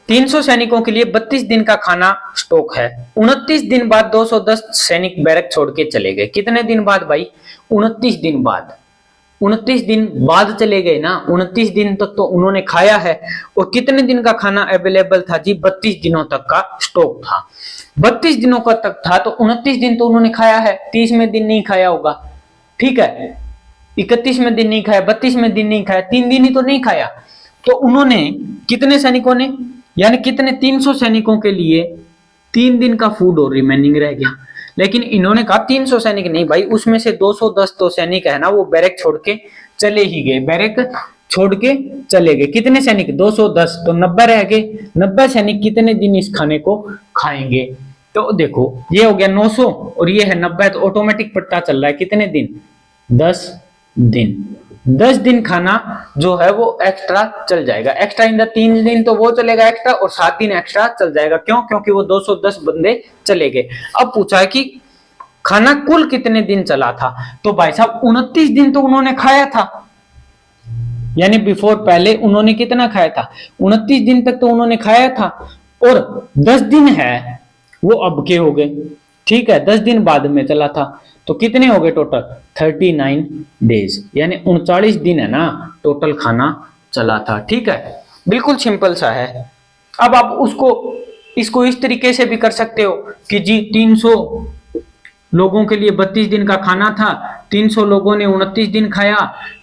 300 सैनिकों के लिए 32 दिन का खाना स्टॉक है। 29 दिन बाद 210 सैनिक बैरक छोड़ के चले गए। कितने दिन बाद भाई? 29 दिन बाद। 29 दिन बाद चले गए ना, 29 दिन तक तो उन्होंने खाया है। और कितने दिन का खाना अवेलेबल था जी? 32 दिनों तक का स्टॉक था। 32 दिनों का तक था तो 29 दिन तो उन्होंने खाया है, 30वें दिन नहीं खाया होगा। ठीक है, 31वें दिन नहीं खाया, 32वें दिन नहीं खाया, 3 दिन ही तो नहीं खाया। तो उन्होंने कितने सैनिकों ने, यानी कितने 300 सैनिकों के लिए 3 दिन का फूड और रिमेनिंग रह गया। लेकिन इन्होंने कहा 300 सैनिक नहीं भाई, उसमें से 210 तो सैनिक है ना वो बैरक छोड़ के चले ही गए, बैरक छोड़ के चले गए। कितने सैनिक? 210, तो 90 रह गए। 90 सैनिक कितने दिन इस खाने को खाएंगे? तो देखो ये हो गया 900 और ये है 90, तो ऑटोमेटिक पता चल रहा है कितने दिन? 10 दिन। 10 दिन खाना जो है वो एक्स्ट्रा चल जाएगा। एक्स्ट्रा इन द 3 दिन तो वो चलेगा एक्स्ट्रा और 7 दिन एक्स्ट्रा चल जाएगा। क्यों? क्योंकि वो 210 बंदे चले गए। अब पूछा है कि खाना कुल कितने दिन चला था? तो भाई साहब 29 दिन तो उन्होंने खाया था, यानी बिफोर पहले उन्होंने कितना खाया था? 29 दिन तक तो उन्होंने खाया था। और 10 दिन है वो अब के हो गए, ठीक है, 10 दिन बाद में चला था, तो कितने हो गए टोटल 39 डेज, यानी 39 दिन है ना टोटल खाना चला था। ठीक है, बिल्कुल सिंपल सा है। अब आप इसको इस तरीके से भी कर सकते हो कि जी 300 लोगों के लिए 32 दिन का खाना था, 300 लोगों ने 29 दिन खाया,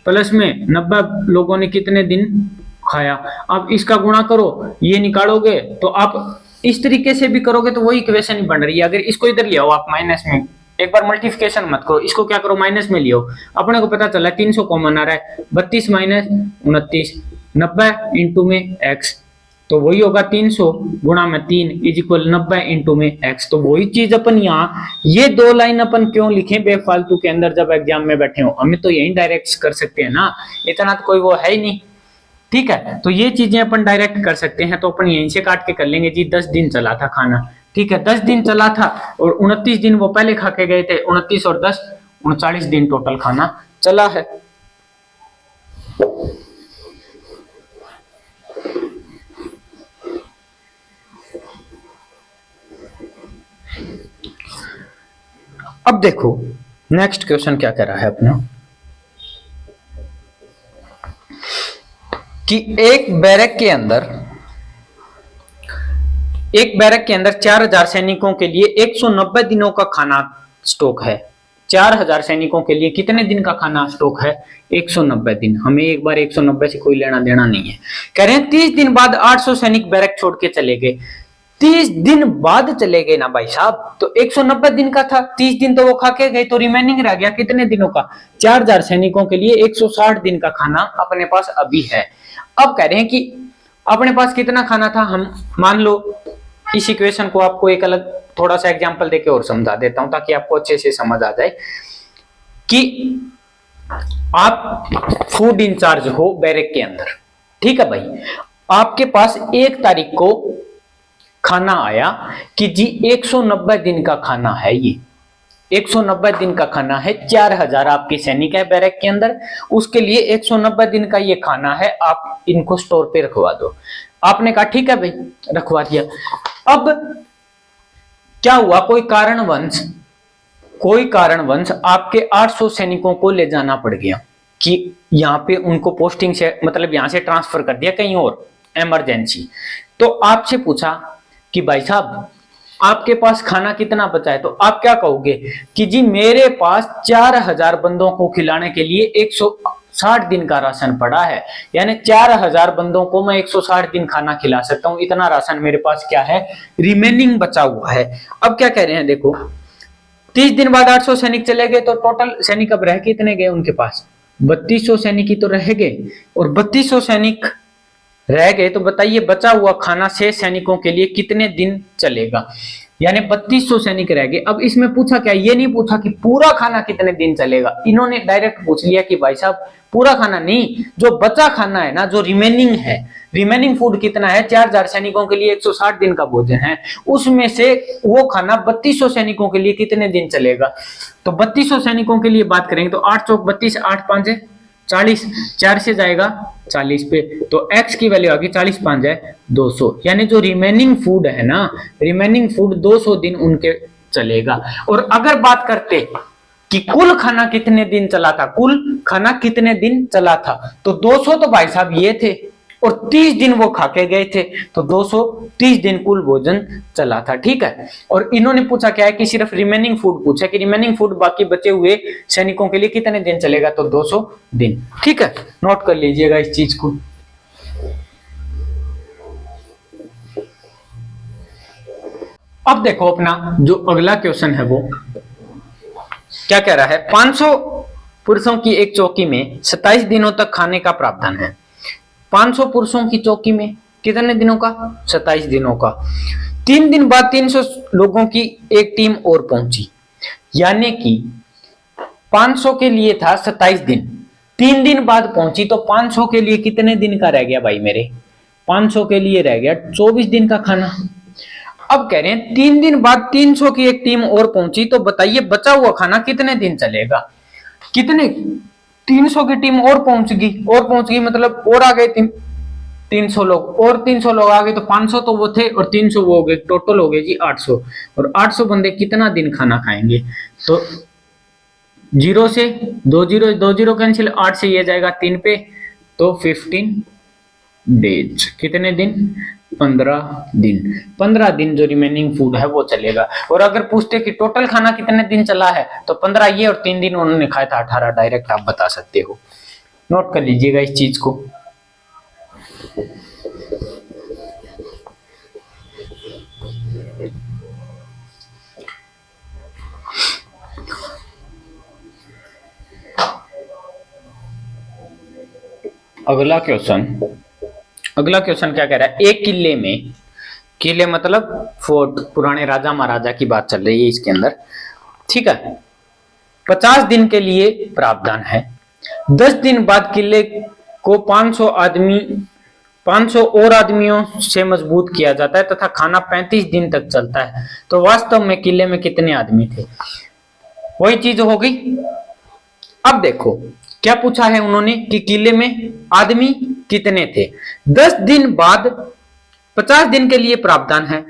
प्लस में 90 लोगों ने कितने दिन खाया। अब इसका गुणा करो, ये निकालोगे तो आप इस तरीके से भी करोगे तो वही इक्वेशन ही बन रही है। अगर इसको इधर ले आओ आप माइनस में, एक बार मल्टीप्लिकेशन मत करो, इसको क्या करो माइनस में लियो, अपने को पता चला 300 कॉमन आ रहा है, 32 माइनस 29, 90 इंटू में x, तो वही होगा 300 गुणा में 3 इज इक्वल 90 इंटू में x। तो वही चीज अपन यहाँ ये दो लाइन अपन क्यों लिखे बेफालतू के अंदर, जब एग्जाम में बैठे हो, हमें तो यही डायरेक्ट कर सकते हैं ना, इतना तो कोई वो है ही नहीं। ठीक है, तो ये चीजें अपन डायरेक्ट कर सकते हैं, तो अपन यहीं से काट के कर लेंगे जी 10 दिन चला था खाना। ठीक है, 10 दिन चला था और 29 दिन वो पहले खा के गए थे, 29 और 10 39 दिन टोटल खाना चला है। अब देखो नेक्स्ट क्वेश्चन क्या कह रहा है अपना, कि एक बैरक के अंदर 4000 सैनिकों के लिए 190 दिनों का खाना स्टॉक है। 4000 सैनिकों के लिए कितने दिन का खाना स्टॉक है? 190 दिन। हमें एक बार 190 से कोई लेना देना नहीं है। कह रहे हैं 30 दिन बाद 800 सैनिक बैरक छोड़ के चले गए। 30 दिन बाद चले गए ना भाई साहब, तो 190 दिन का था, 30 दिन तो वो खा के गए, तो रिमेनिंग रह गया कितने दिनों का? 4000 सैनिकों के लिए 160 दिन का खाना अपने पास अभी है। अब कह रहे हैं कि अपने पास कितना खाना था, हम मान लो इस इक्वेशन को आपको एक अलग थोड़ा सा एग्जांपल देके और समझा देता हूं ताकि आपको अच्छे से समझ आ जाए कि आप फूड इंचार्ज हो बैरक के अंदर। ठीक है भाई, आपके पास 1 तारीख को खाना आया कि जी 190 दिन का खाना है, ये 190 दिन का खाना है, 4000 आपके सैनिक है बैरक के अंदर, उसके लिए 190 दिन का ये खाना है, आप इनको स्टोर पे रखवा दो। आपने कहा ठीक है भाई, रखवा दिया। अब क्या हुआ, कोई कारणवश आपके 800 सैनिकों को ले जाना पड़ गया कि यहाँ पे उनको पोस्टिंग से मतलब यहाँ से ट्रांसफर कर दिया कहीं और, इमरजेंसी। तो आपसे पूछा कि भाई साहब आपके पास खाना कितना बचा है, तो आप क्या कहोगे कि जी मेरे पास 4000 बंदों को खिलाने के लिए 160 दिन का राशन पड़ा है, यानी 4000 बंदों को मैं 160 दिन खाना खिला सकता हूं, इतना राशन मेरे पास क्या है, रिमेनिंग बचा हुआ है। अब क्या कह रहे हैं, देखो 30 दिन बाद 800 सैनिक चले गए, तो टोटल सैनिक अब रह कितने गए उनके पास? 3200 सैनिक ही तो रह गए, और 3200 सैनिक रह गए तो बताइए बचा हुआ खाना से सैनिकों के लिए कितने दिन चलेगा, यानी 3200 सैनिक रह गए। अब इसमें पूछा क्या, ये नहीं पूछा कि पूरा खाना कितने दिन चलेगा, इन्होंने डायरेक्ट पूछ लिया कि भाई साहब पूरा खाना नहीं, जो बचा खाना है ना, जो रिमेनिंग है, रिमेनिंग फूड कितना है, 4000 सैनिकों के लिए 160 दिन का भोजन है, उसमें से वो खाना 3200 सैनिकों के लिए कितने दिन चलेगा। तो 3200 सैनिकों के लिए बात करेंगे तो 8 चौक 32, 8 5 40, 4 से जाएगा 40 पे, तो x की वैल्यू आ गई 40 5 है 200, यानी जो रिमेनिंग फूड है ना, रिमेनिंग फूड 200 दिन उनके चलेगा। और अगर बात करते कि कुल खाना कितने दिन चला था, कुल खाना कितने दिन चला था, तो 200 तो भाई साहब ये थे और 30 दिन वो खा के गए थे, तो 230 दिन कुल भोजन चला था। ठीक है, और इन्होंने पूछा क्या है कि सिर्फ रिमेनिंग फूड पूछा कि रिमेनिंग फूड बाकी बचे हुए सैनिकों के लिए कितने दिन चलेगा, तो 200 दिन। ठीक है, नोट कर लीजिएगा इस चीज को। अब देखो अपना जो अगला क्वेश्चन है वो क्या कह रहा है, 500 पुरुषों की एक चौकी में 27 दिनों तक खाने का प्रावधान है। 500 पुरुषों की चौकी में कितने दिनों का, 27 दिनों का। 3 दिन बाद 300 लोगों की एक टीम और पहुंची, यानी कि 500 के लिए था 27 दिन, 3 दिन बाद पहुंची, तो 500 के लिए कितने दिन का रह गया भाई मेरे, 500 के लिए रह गया 24 दिन का खाना। अब कह रहे हैं 3 दिन बाद 300 की एक टीम और पहुंची, तो बताइए बचा हुआ खाना कितने दिन चलेगा, कितने 300 की टीम और पहुंच गई मतलब और आ गए टीम, 300 लोग, और 300 लोग आ गए तो 500 तो वो थे और 300 वो हो गए, टोटल हो गए जी 800। और 800 बंदे कितना दिन खाना खाएंगे? तो 0 से 2 जीरो कैंसिल, 8 से ये जाएगा 3 पे, तो 15 डेज। कितने दिन? 15 दिन। 15 दिन जो रिमेनिंग फूड है वो चलेगा। और अगर पूछते कि टोटल खाना कितने दिन चला है, तो 15 ये और 3 दिन उन्होंने खाया था, 18 डायरेक्ट आप बता सकते हो। नोट कर लीजिएगा इस चीज को। अगला क्वेश्चन क्या कह रहा है? एक किले में, किले मतलब फोर्ट, पुराने राजा महाराजा की बात चल रही है इसके अंदर, ठीक है। 50 दिन के लिए प्रावधान है। 10 दिन बाद किले को 500 और आदमियों से मजबूत किया जाता है तथा खाना 35 दिन तक चलता है। तो वास्तव में किले में कितने आदमी थे? वही चीज हो गई। अब देखो क्या पूछा है उन्होंने कि किले में आदमी कितने थे। 10 दिन बाद 50 दिन के लिए प्रावधान है,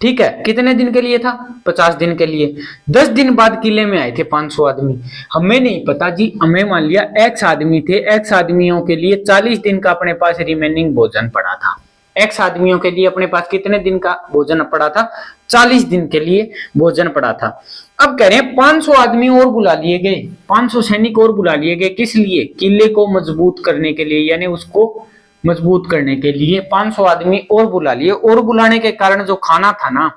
ठीक है। कितने दिन के लिए था? 50 दिन के लिए। 10 दिन बाद किले में आए थे 500 आदमी। हमें नहीं पता जी, हमें मान लिया एक्स आदमी थे, एक्स आदमियों के लिए 40 दिन का अपने पास रिमेनिंग भोजन पड़ा था। एक्स आदमियों के लिए अपने पास कितने दिन का भोजन पड़ा था? 40 दिन के लिए भोजन पड़ा था। अब कह रहे हैं 500 आदमी और बुला लिए गए, 500 सैनिक और बुला लिए गए। किस लिए? किले को मजबूत करने के लिए, यानी उसको मजबूत करने के लिए 500 आदमी और बुला लिए। और बुलाने के कारण जो खाना था ना,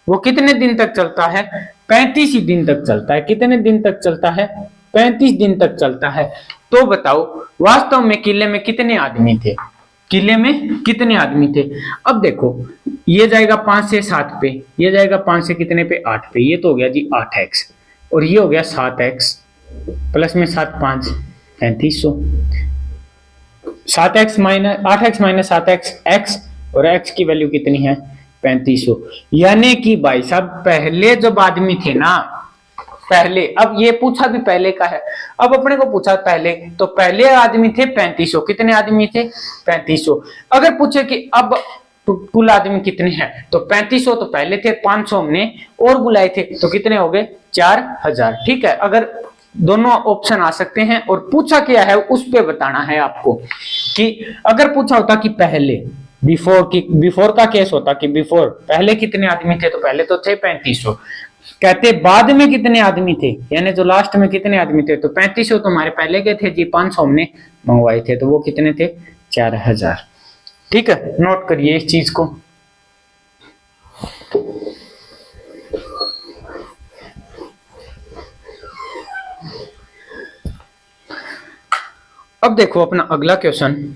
वो कितने दिन तक चलता है? 35 दिन तक चलता है। कितने दिन तक चलता है? 35 दिन तक चलता है। तो बताओ वास्तव में किले में कितने आदमी थे? किले में कितने आदमी थे? अब देखो ये जाएगा 5 से 7 पे, ये जाएगा 5 से कितने पे? 8 पे। ये तो हो गया जी 8x, और ये हो गया 7x, प्लस में 7 5 3500। 8x माइनस 7x x, और x की वैल्यू कितनी है? 3500। यानी कि भाई साहब पहले जब आदमी थे ना, पहले, अब ये पूछा भी पहले का है, अब अपने को पूछा पहले, तो पहले आदमी थे 3500। कितने आदमी थे? 3500। अगर पूछे कि अब कुल आदमी कितने हैं, तो 3500 तो पहले थे, 500 हमने और बुलाए थे, तो कितने हो गए? 4000। ठीक है। अगर दोनों ऑप्शन आ सकते हैं, और पूछा क्या है उस पे बताना है आपको। कि अगर पूछा होता कि पहले, बिफोर का केस होता कि बिफोर पहले कितने आदमी थे, तो पहले तो थे 3500। कहते बाद में कितने आदमी थे, यानी जो लास्ट में कितने आदमी थे, तो 3500 तो हमारे पहले के थे जी, 500 हमने मंगवाए थे, तो वो कितने थे? 4000। ठीक है, नोट करिए इस चीज को। अब देखो अपना अगला क्वेश्चन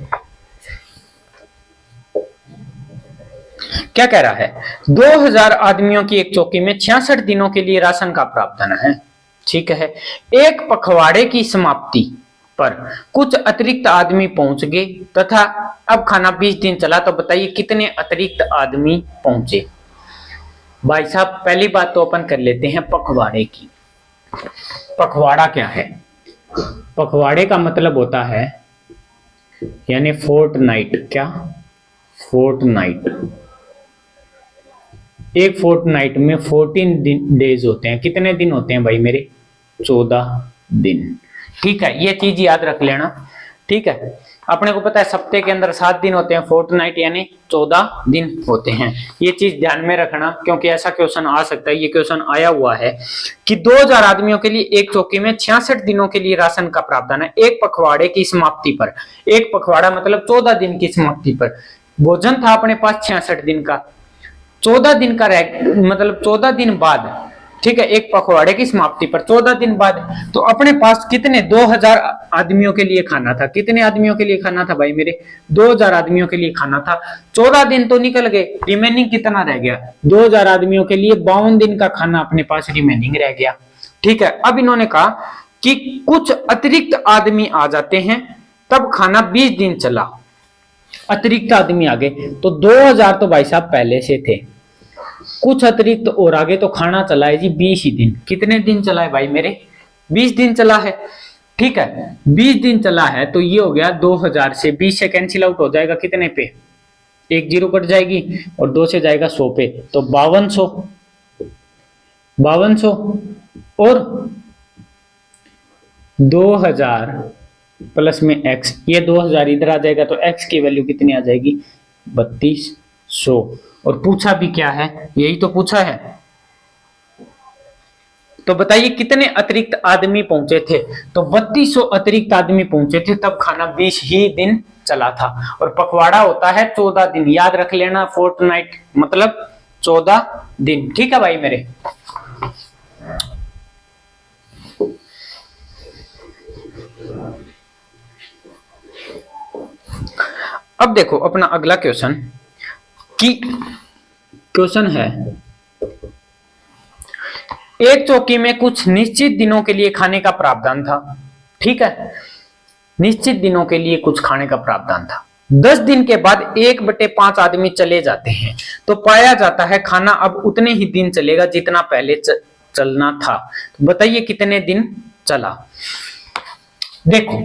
क्या कह रहा है? 2000 आदमियों की एक चौकी में 66 दिनों के लिए राशन का प्रावधान है। ठीक है। एक पखवाड़े की समाप्ति पर कुछ अतिरिक्त आदमी पहुंच गए तथा अब खाना 20 दिन चला, तो बताइए कितने अतिरिक्त आदमी पहुंचे? भाई साहब पहली बात तो अपन कर लेते हैं पखवाड़े की। पखवाड़ा क्या है? पखवाड़े का मतलब होता है यानी फोर्टनाइट। क्या? फोर्टनाइट। एक फोर्टनाइट में 14 डेज होते हैं। कितने दिन होते हैं भाई मेरे? 14 दिन। ठीक है, ये चीज याद रख लेना। ठीक है, अपने को पता है सप्ताह के अंदर 7 दिन होते हैं, फोर्टनाइट यानी 14 दिन होते हैं। ये चीज ध्यान में रखना, क्योंकि ऐसा क्वेश्चन आ सकता है। ये क्वेश्चन आया हुआ है कि 2000 आदमियों के लिए एक चौकी में 66 दिनों के लिए राशन का प्रावधान है। एक पखवाड़े की समाप्ति पर, एक पखवाड़ा मतलब 14 दिन की समाप्ति पर भोजन था अपने पास 66 दिन का। 14 दिन का मतलब 14 दिन बाद, ठीक है, एक पखवाड़े की समाप्ति पर 14 दिन बाद, तो अपने पास कितने? 2000 आदमियों के लिए खाना था। कितने आदमियों के लिए खाना था भाई मेरे? 2000 आदमियों के लिए खाना था। 14 दिन तो निकल गए, रिमेनिंग कितना रह गया? 2000 आदमियों के लिए 52 दिन का खाना अपने पास रिमेनिंग रह गया। ठीक है। अब इन्होंने कहा कि कुछ अतिरिक्त आदमी आ जाते हैं, तब खाना 20 दिन चला। अतिरिक्त आदमी आ गए, तो 2000 तो भाई साहब पहले से थे, कुछ अतिरिक्त और आगे, तो खाना चला है जी 20 ही दिन। कितने दिन चला है भाई मेरे? 20 दिन चला है। ठीक है, 20 दिन चला है तो ये हो गया 2000 से 20 से कैंसिल आउट हो जाएगा कितने पे, एक जीरो कट जाएगी और 2 से जाएगा 100 पे, तो 5200 और 2000 प्लस में x, ये 2000 इधर आ जाएगा तो x की वैल्यू कितनी आ जाएगी 3200। और पूछा भी क्या है, यही तो पूछा है। तो बताइए कितने अतिरिक्त आदमी पहुंचे थे, तो 3200 अतिरिक्त आदमी पहुंचे थे, तब खाना 20 ही दिन चला था। और पखवाड़ा होता है 14 दिन, याद रख लेना, फोर्टनाइट मतलब 14 दिन। ठीक है भाई मेरे। अब देखो अपना अगला क्वेश्चन, कि क्वेश्चन है एक चौकी में कुछ निश्चित दिनों के लिए खाने का प्रावधान था। ठीक है, निश्चित दिनों के लिए कुछ खाने का प्रावधान था। 10 दिन के बाद 1/5 आदमी चले जाते हैं तो पाया जाता है खाना अब उतने ही दिन चलेगा जितना पहले चलना था। तो बताइए कितने दिन चला। देखो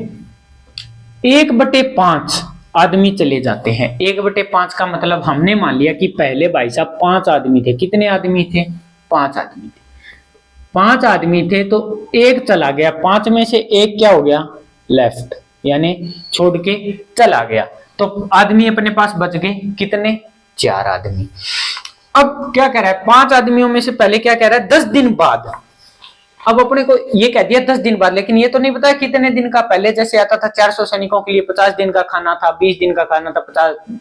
1/5 आदमी चले जाते हैं, 1/5 का मतलब हमने मान लिया कि पहले भाई साहब 5 आदमी थे। कितने आदमी थे, 5 आदमी थे। 5 आदमी थे तो एक चला गया, 5 में से एक क्या हो गया, लेफ्ट, यानी छोड़ के चला गया, तो आदमी अपने पास बच गए कितने, 4 आदमी। अब क्या कह रहा है, 5 आदमियों में से पहले क्या कह रहा है, 10 दिन बाद। अब अपने को ये कह दिया 10 दिन बाद, लेकिन ये तो नहीं पता कितने दिन का। पहले जैसे आता था 400 सैनिकों के लिए 50 दिन का खाना था, 20 दिन का खाना था,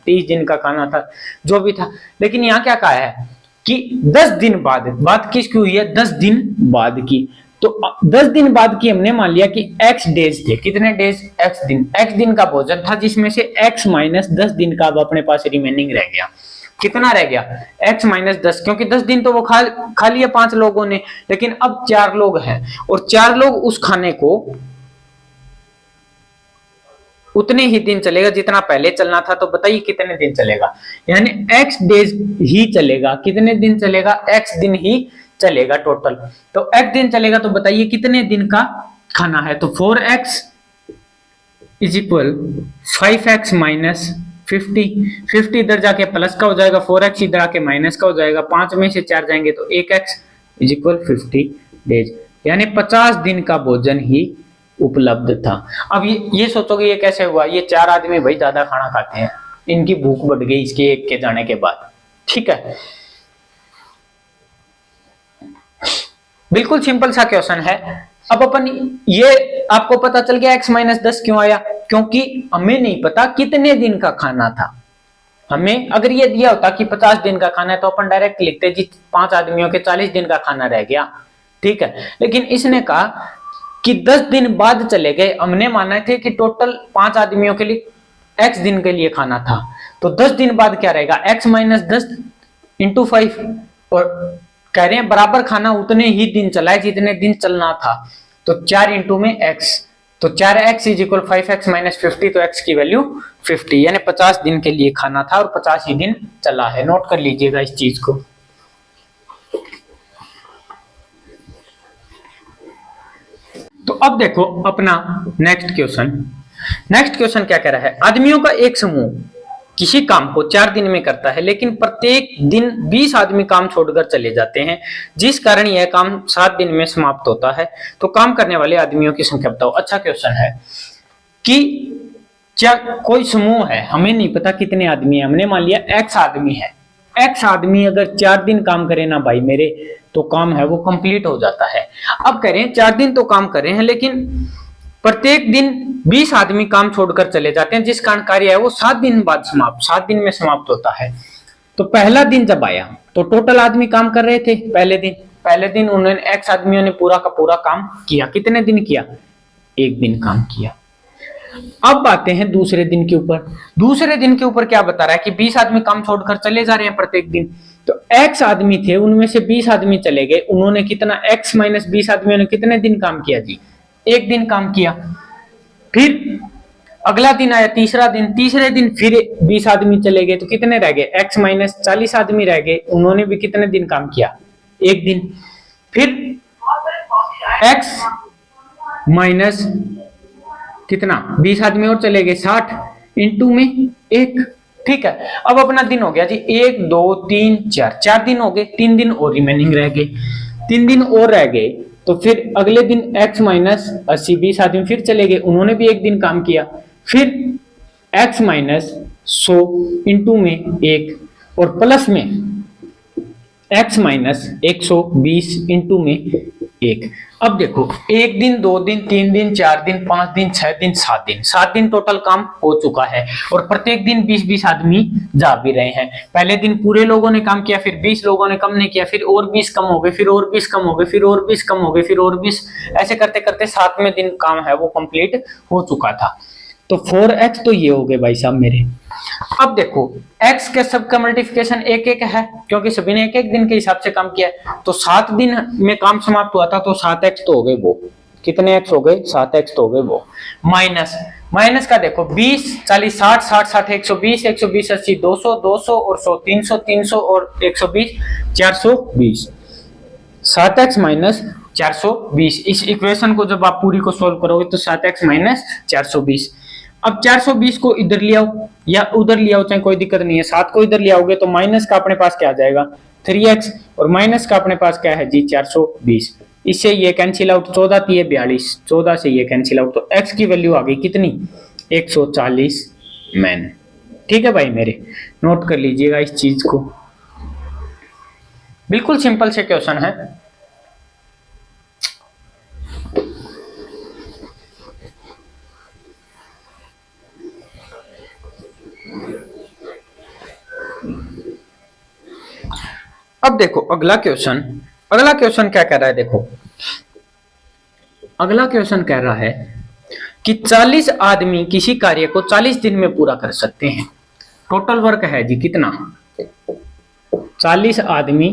30 दिन का खाना था, जो भी था। लेकिन यहाँ क्या कहा है कि 10 दिन बाद, बात किसकी हुई है, 10 दिन बाद की। तो 10 दिन बाद की हमने मान लिया कि x डेज थे, कितने डेज, x दिन। x दिन का भोजन था जिसमें से x माइनस 10 दिन का अब अपने पास रिमेनिंग रह गया। कितना रह गया, x माइनस 10, क्योंकि 10 दिन तो वो खा लिया 5 लोगों ने, लेकिन अब 4 लोग हैं और 4 लोग उस खाने को उतने ही दिन चलेगा जितना पहले चलना था। तो बताइए कितने दिन चलेगा, यानी x डेज ही चलेगा। कितने दिन चलेगा, x दिन ही चलेगा टोटल। तो x दिन चलेगा तो बताइए कितने दिन का खाना है। तो 4x is equal 5x minus 50 इधर जाके प्लस का हो जाएगा, 4x इधर आके माइनस का हो जाएगा, 5 में से 4 जाएंगे तो 1x इज इक्वल 50 डेज, यानी 50 दिन का भोजन ही उपलब्ध था। अब ये सोचोगे ये कैसे हुआ, ये 4 आदमी भाई ज्यादा खाना खाते हैं, इनकी भूख बढ़ गई इसके एक के जाने के बाद। ठीक है, बिल्कुल सिंपल सा क्वेश्चन है। अब अपन ये आपको पता चल गया x माइनस 10 क्यों आया, क्योंकि हमें नहीं पता कितने दिन का खाना था। हमें अगर ये दिया होता कि 50 दिन का खाना है तो अपन डायरेक्ट लिखते जी 5 आदमियों के 40 दिन का खाना रह गया। ठीक है, लेकिन इसने कहा कि 10 दिन बाद चले गए। हमने माना थे कि टोटल 5 आदमियों के लिए x दिन के लिए खाना था, तो 10 दिन बाद क्या रहेगा, x माइनस 10 इंटू 5, और कह रहे हैं बराबर खाना उतने ही दिन चला है जितने दिन चलना था। तो 4 इंटू में x, तो 4x is equal 5x minus 50, तो x की वैल्यू 50, यानी 50 दिन के लिए खाना था और 50 ही दिन चला है। नोट कर लीजिएगा इस चीज को। तो अब देखो अपना नेक्स्ट क्वेश्चन क्या कह रहा है, आदमियों का एक समूह किसी काम को 4 दिन में करता है, लेकिन प्रत्येक दिन 20 आदमी काम छोड़कर चले जाते हैं, जिस कारण यह काम 7 दिन में समाप्त होता है। तो काम करने वाले आदमियों की संख्या बताओ। अच्छा क्वेश्चन है कि कोई समूह है, हमें नहीं पता कितने आदमी है, हमने मान लिया x आदमी है। x आदमी अगर 4 दिन काम करे ना भाई मेरे, तो काम है वो कंप्लीट हो जाता है। अब कह रहे हैं 4 दिन तो काम कर रहे हैं, लेकिन प्रत्येक दिन 20 आदमी काम छोड़कर चले जाते हैं, जिस कारण कार्य है वो 7 दिन बाद 7 दिन में समाप्त होता है। तो पहला दिन जब आया तो टोटल आदमी काम कर रहे थे पहले दिन उन्होंने x आदमियों ने पूरा का पूरा काम किया। कितने दिन किया, 1 दिन काम किया। अब आते हैं दूसरे दिन के ऊपर। दूसरे दिन के ऊपर क्या बता रहा है कि 20 आदमी काम छोड़कर चले जा रहे हैं प्रत्येक दिन। तो x आदमी थे, उनमें से 20 आदमी चले गए, उन्होंने कितना, x माइनस 20 आदमियों ने कितने दिन काम किया जी, 1 दिन काम किया। फिर अगला दिन आया, तीसरे दिन फिर 20 आदमी चले गए, तो कितने रह गए, x माइनस 40 आदमी रह गए, उन्होंने भी कितने दिन काम किया, 1 दिन। फिर x माइनस कितना 20 आदमी और चले गए 60 इंटू में 1। ठीक है, अब अपना दिन हो गया जी 1 2 3 4, 4 दिन हो गए, 3 दिन और रिमेनिंग रह गए, 3 दिन और रह गए। तो फिर अगले दिन x माइनस 80, 20 आदमी फिर चले गए, उन्होंने भी एक दिन काम किया, फिर x माइनस 100 इंटू में 1 और प्लस में x माइनस 120 इंटू में 1। अब देखो 1 दिन 2 दिन 3 दिन 4 दिन 5 दिन 6 दिन 7 दिन, 7 दिन टोटल काम हो चुका है और प्रत्येक दिन 20-20 आदमी जा भी रहे हैं। पहले दिन पूरे लोगों ने काम किया, फिर 20 लोगों ने कम नहीं किया, फिर और 20 कम हो गए, फिर और 20 कम हो गए, फिर और 20 कम हो गए, फिर और 20, ऐसे करते करते 7वें दिन काम है वो कंप्लीट हो चुका था। तो 4x तो ये हो गए भाई साहब मेरे। अब देखो x के सबका मल्टीप्लिकेशन 1-1 है क्योंकि सभी ने 1-1 दिन के हिसाब से काम किया है। तो 7 दिन में काम समाप्त हुआ था तो 7x तो हो गए वो, कितने x हो गए 7x तो हो गए वो। माइनस का देखो 20 40 60 60 60 120 120 80 200 200 और 100 300 300 और 120 420, 7x माइनस 420। इस इक्वेशन को जब आप पूरी को सोल्व करोगे तो 7x माइनस 420। अब 420 को इधर ले आओ या उधर ले आओ, चाहे कोई दिक्कत नहीं है। 7 को इधर ले आओगे तो माइनस का अपने पास क्या आ जाएगा 3x और माइनस का अपने पास क्या है जी 420। इससे ये कैंसिल आउट, 14 3 42, 14 से ये कैंसिल आउट, तो x की वैल्यू आ गई कितनी 140 मैन। ठीक है भाई मेरे, नोट कर लीजिएगा इस चीज को, बिल्कुल सिंपल से क्वेश्चन है। अब देखो अगला क्वेश्चन क्या कह रहा है, देखो अगला क्वेश्चन कह रहा है कि 40 आदमी किसी कार्य को 40 दिन में पूरा कर सकते हैं। टोटल वर्क है जी कितना 40 आदमी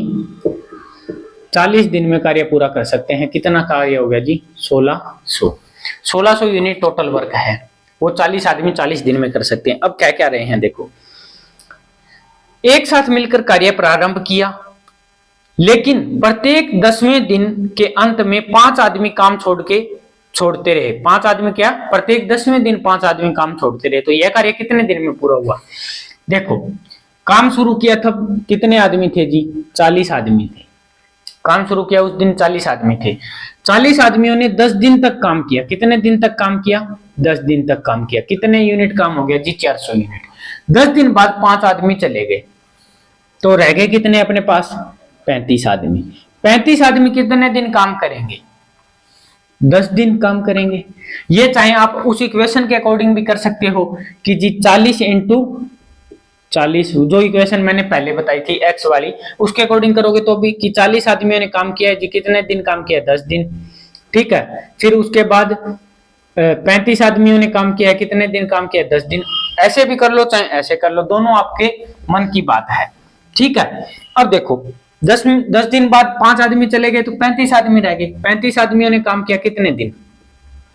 40 दिन में कार्य पूरा कर सकते हैं। कितना कार्य हो गया जी 1600 यूनिट टोटल वर्क है, वो 40 आदमी 40 दिन में कर सकते हैं। अब क्या क्या रहे हैं देखो, एक साथ मिलकर कार्य प्रारंभ किया, लेकिन प्रत्येक 10वें दिन के अंत में 5 आदमी काम छोड़ते रहे। 5 आदमी क्या, प्रत्येक 10वें दिन 5 आदमी काम छोड़ते रहे। तो यह कार्य कितने दिन में पूरा हुआ, देखो काम शुरू किया तब कितने आदमी थे जी 40 आदमी थे। काम शुरू किया उस दिन 40 आदमी थे। 40 आदमियों ने 10 दिन तक काम किया। कितने दिन तक काम किया 10 दिन तक काम किया। कितने यूनिट काम हो गया जी 400 यूनिट। 10 दिन बाद 5 आदमी चले गए तो रह गए कितने अपने पास 35 आदमी। 35 आदमी कितने दिन काम करेंगे 10 दिन काम करेंगे। ये चाहे आप उस इक्वेशन के अकॉर्डिंग भी कर सकते हो कि जी 40 इंटू 40, जो इक्वेशन मैंने पहले बताई थी x वाली, उसके अकॉर्डिंग करोगे तो भी कि 40 आदमियों ने काम किया है जी, कितने दिन काम किया 10 दिन। ठीक है, फिर उसके बाद 35 आदमियों ने काम किया, कितने दिन काम किया 10 दिन। ऐसे भी कर लो चाहे ऐसे कर लो, दोनों आपके मन की बात है। ठीक है, अब देखो 10 दिन बाद 5 आदमी चले गए तो 35 आदमी रह गए। 35 आदमियों ने काम किया कितने दिन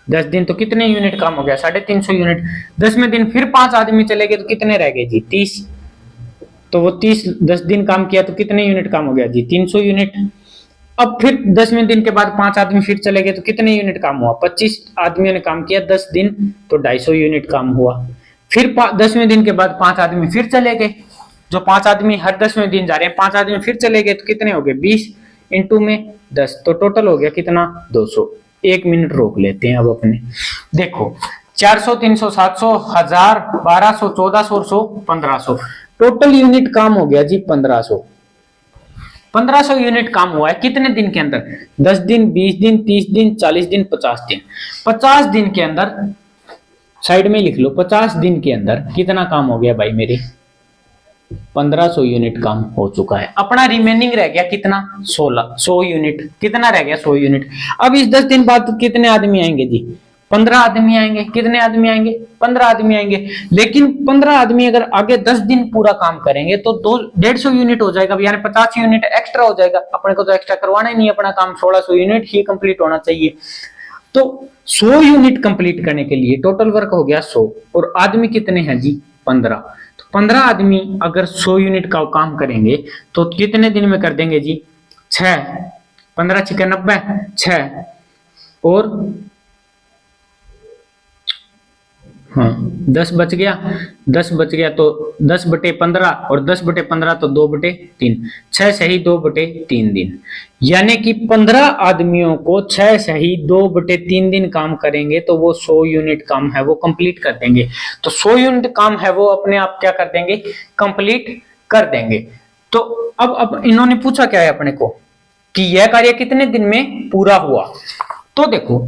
10 दिन, तो कितने यूनिट काम हो गया 350 यूनिट। 10वें दिन फिर 5 आदमी चले गए तो कितने रह गए जी 30। तो वो 30 10 दिन काम किया तो कितने यूनिट काम हो गया जी 300 यूनिट। अब फिर 10वें दिन के बाद 5 आदमी फिर चले गए तो कितने यूनिट काम हुआ 25 आदमियों ने काम किया 10 दिन तो 250 यूनिट काम हुआ। फिर 10वें दिन के बाद 5 आदमी फिर चले गए, जो 5 आदमी हर 10वें दिन जा रहे हैं, 5 आदमी फिर चले गए तो कितने हो गए 20 इंटू में 10, तो टोटल हो गया कितना 200। 1 मिनट रोक लेते हैं अब अपने, देखो 400 300 700 1000 1200 1400 और 100 1500, टोटल यूनिट काम हो गया जी 1500 यूनिट काम हुआ है कितने दिन के अंदर 10 दिन 20 दिन 30 दिन 40 दिन 50 दिन। 50 दिन के अंदर साइड में लिख लो, 50 दिन के अंदर कितना काम हो गया भाई मेरे 1500 यूनिट काम हो चुका है। अपना रिमेनिंग रह गया कितना 100 यूनिट। कितना रह गया 100 यूनिट। अब इस 10 दिन बाद कितने आदमी आएंगे जी 15 आदमी आएंगे। कितने आदमी आएंगे 15 आदमी आएंगे। लेकिन 15 आदमी अगर आगे 10 दिन पूरा काम करेंगे तो 150 यूनिट हो जाएगा, यानी 50 यूनिट एक्स्ट्रा हो जाएगा। अपने को तो एक्स्ट्रा करवाना ही नहीं, अपना काम 1600 यूनिट ही कंप्लीट होना चाहिए। तो 100 यूनिट कंप्लीट करने के लिए टोटल वर्क हो गया 100 और आदमी कितने हैं जी 15। तो 15 आदमी अगर 100 यूनिट का काम करेंगे तो कितने दिन में कर देंगे जी 6, 15 6 90 6 और हाँ 10 बच गया तो 10/15 और 10/15 तो 2/3, 6 सही 2/3 दिन। यानी कि 15 आदमियों को 6 सही 2/3 दिन काम करेंगे तो वो 100 यूनिट काम है वो कंप्लीट कर देंगे। तो 100 यूनिट काम है वो अपने आप क्या कर देंगे, कंप्लीट कर देंगे। तो अब इन्होंने पूछा क्या है अपने को कि यह कार्य कितने दिन में पूरा हुआ। तो देखो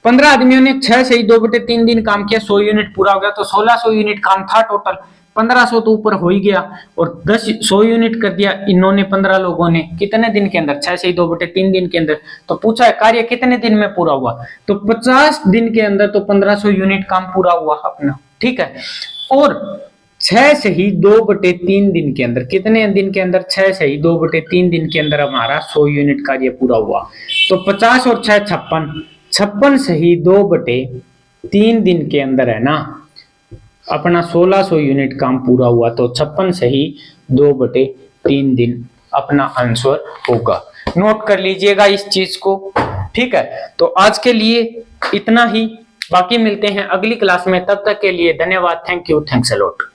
15 आदमियों ने 6 से ही 2/3 दिन काम किया, 100 यूनिट पूरा हो गया, तो 1600 यूनिट काम था टोटल। 1500 तो ऊपर हो ही गया और 100 यूनिट कर दिया इन्होंने 15 लोगों ने कितने दिन के अंदर, 6 से ही 2/3 दिन के अंदर। तो पूछा है कार्य कितने दिन में पूरा हुआ, तो 50 दिन के अंदर तो 1500 यूनिट काम पूरा हुआ अपना, ठीक है। और 6 से ही 2/3 दिन के अंदर, कितने दिन के अंदर, 6 से ही 2/3 दिन के अंदर हमारा 100 यूनिट कार्य पूरा हुआ। तो 50 और 6 56 से ही 2/3 दिन के अंदर है ना अपना 1600 यूनिट काम पूरा हुआ। तो 56 से ही 2/3 दिन अपना आंसर होगा। नोट कर लीजिएगा इस चीज को, ठीक है। तो आज के लिए इतना ही, बाकी मिलते हैं अगली क्लास में, तब तक के लिए धन्यवाद, thank you, thanks a lot.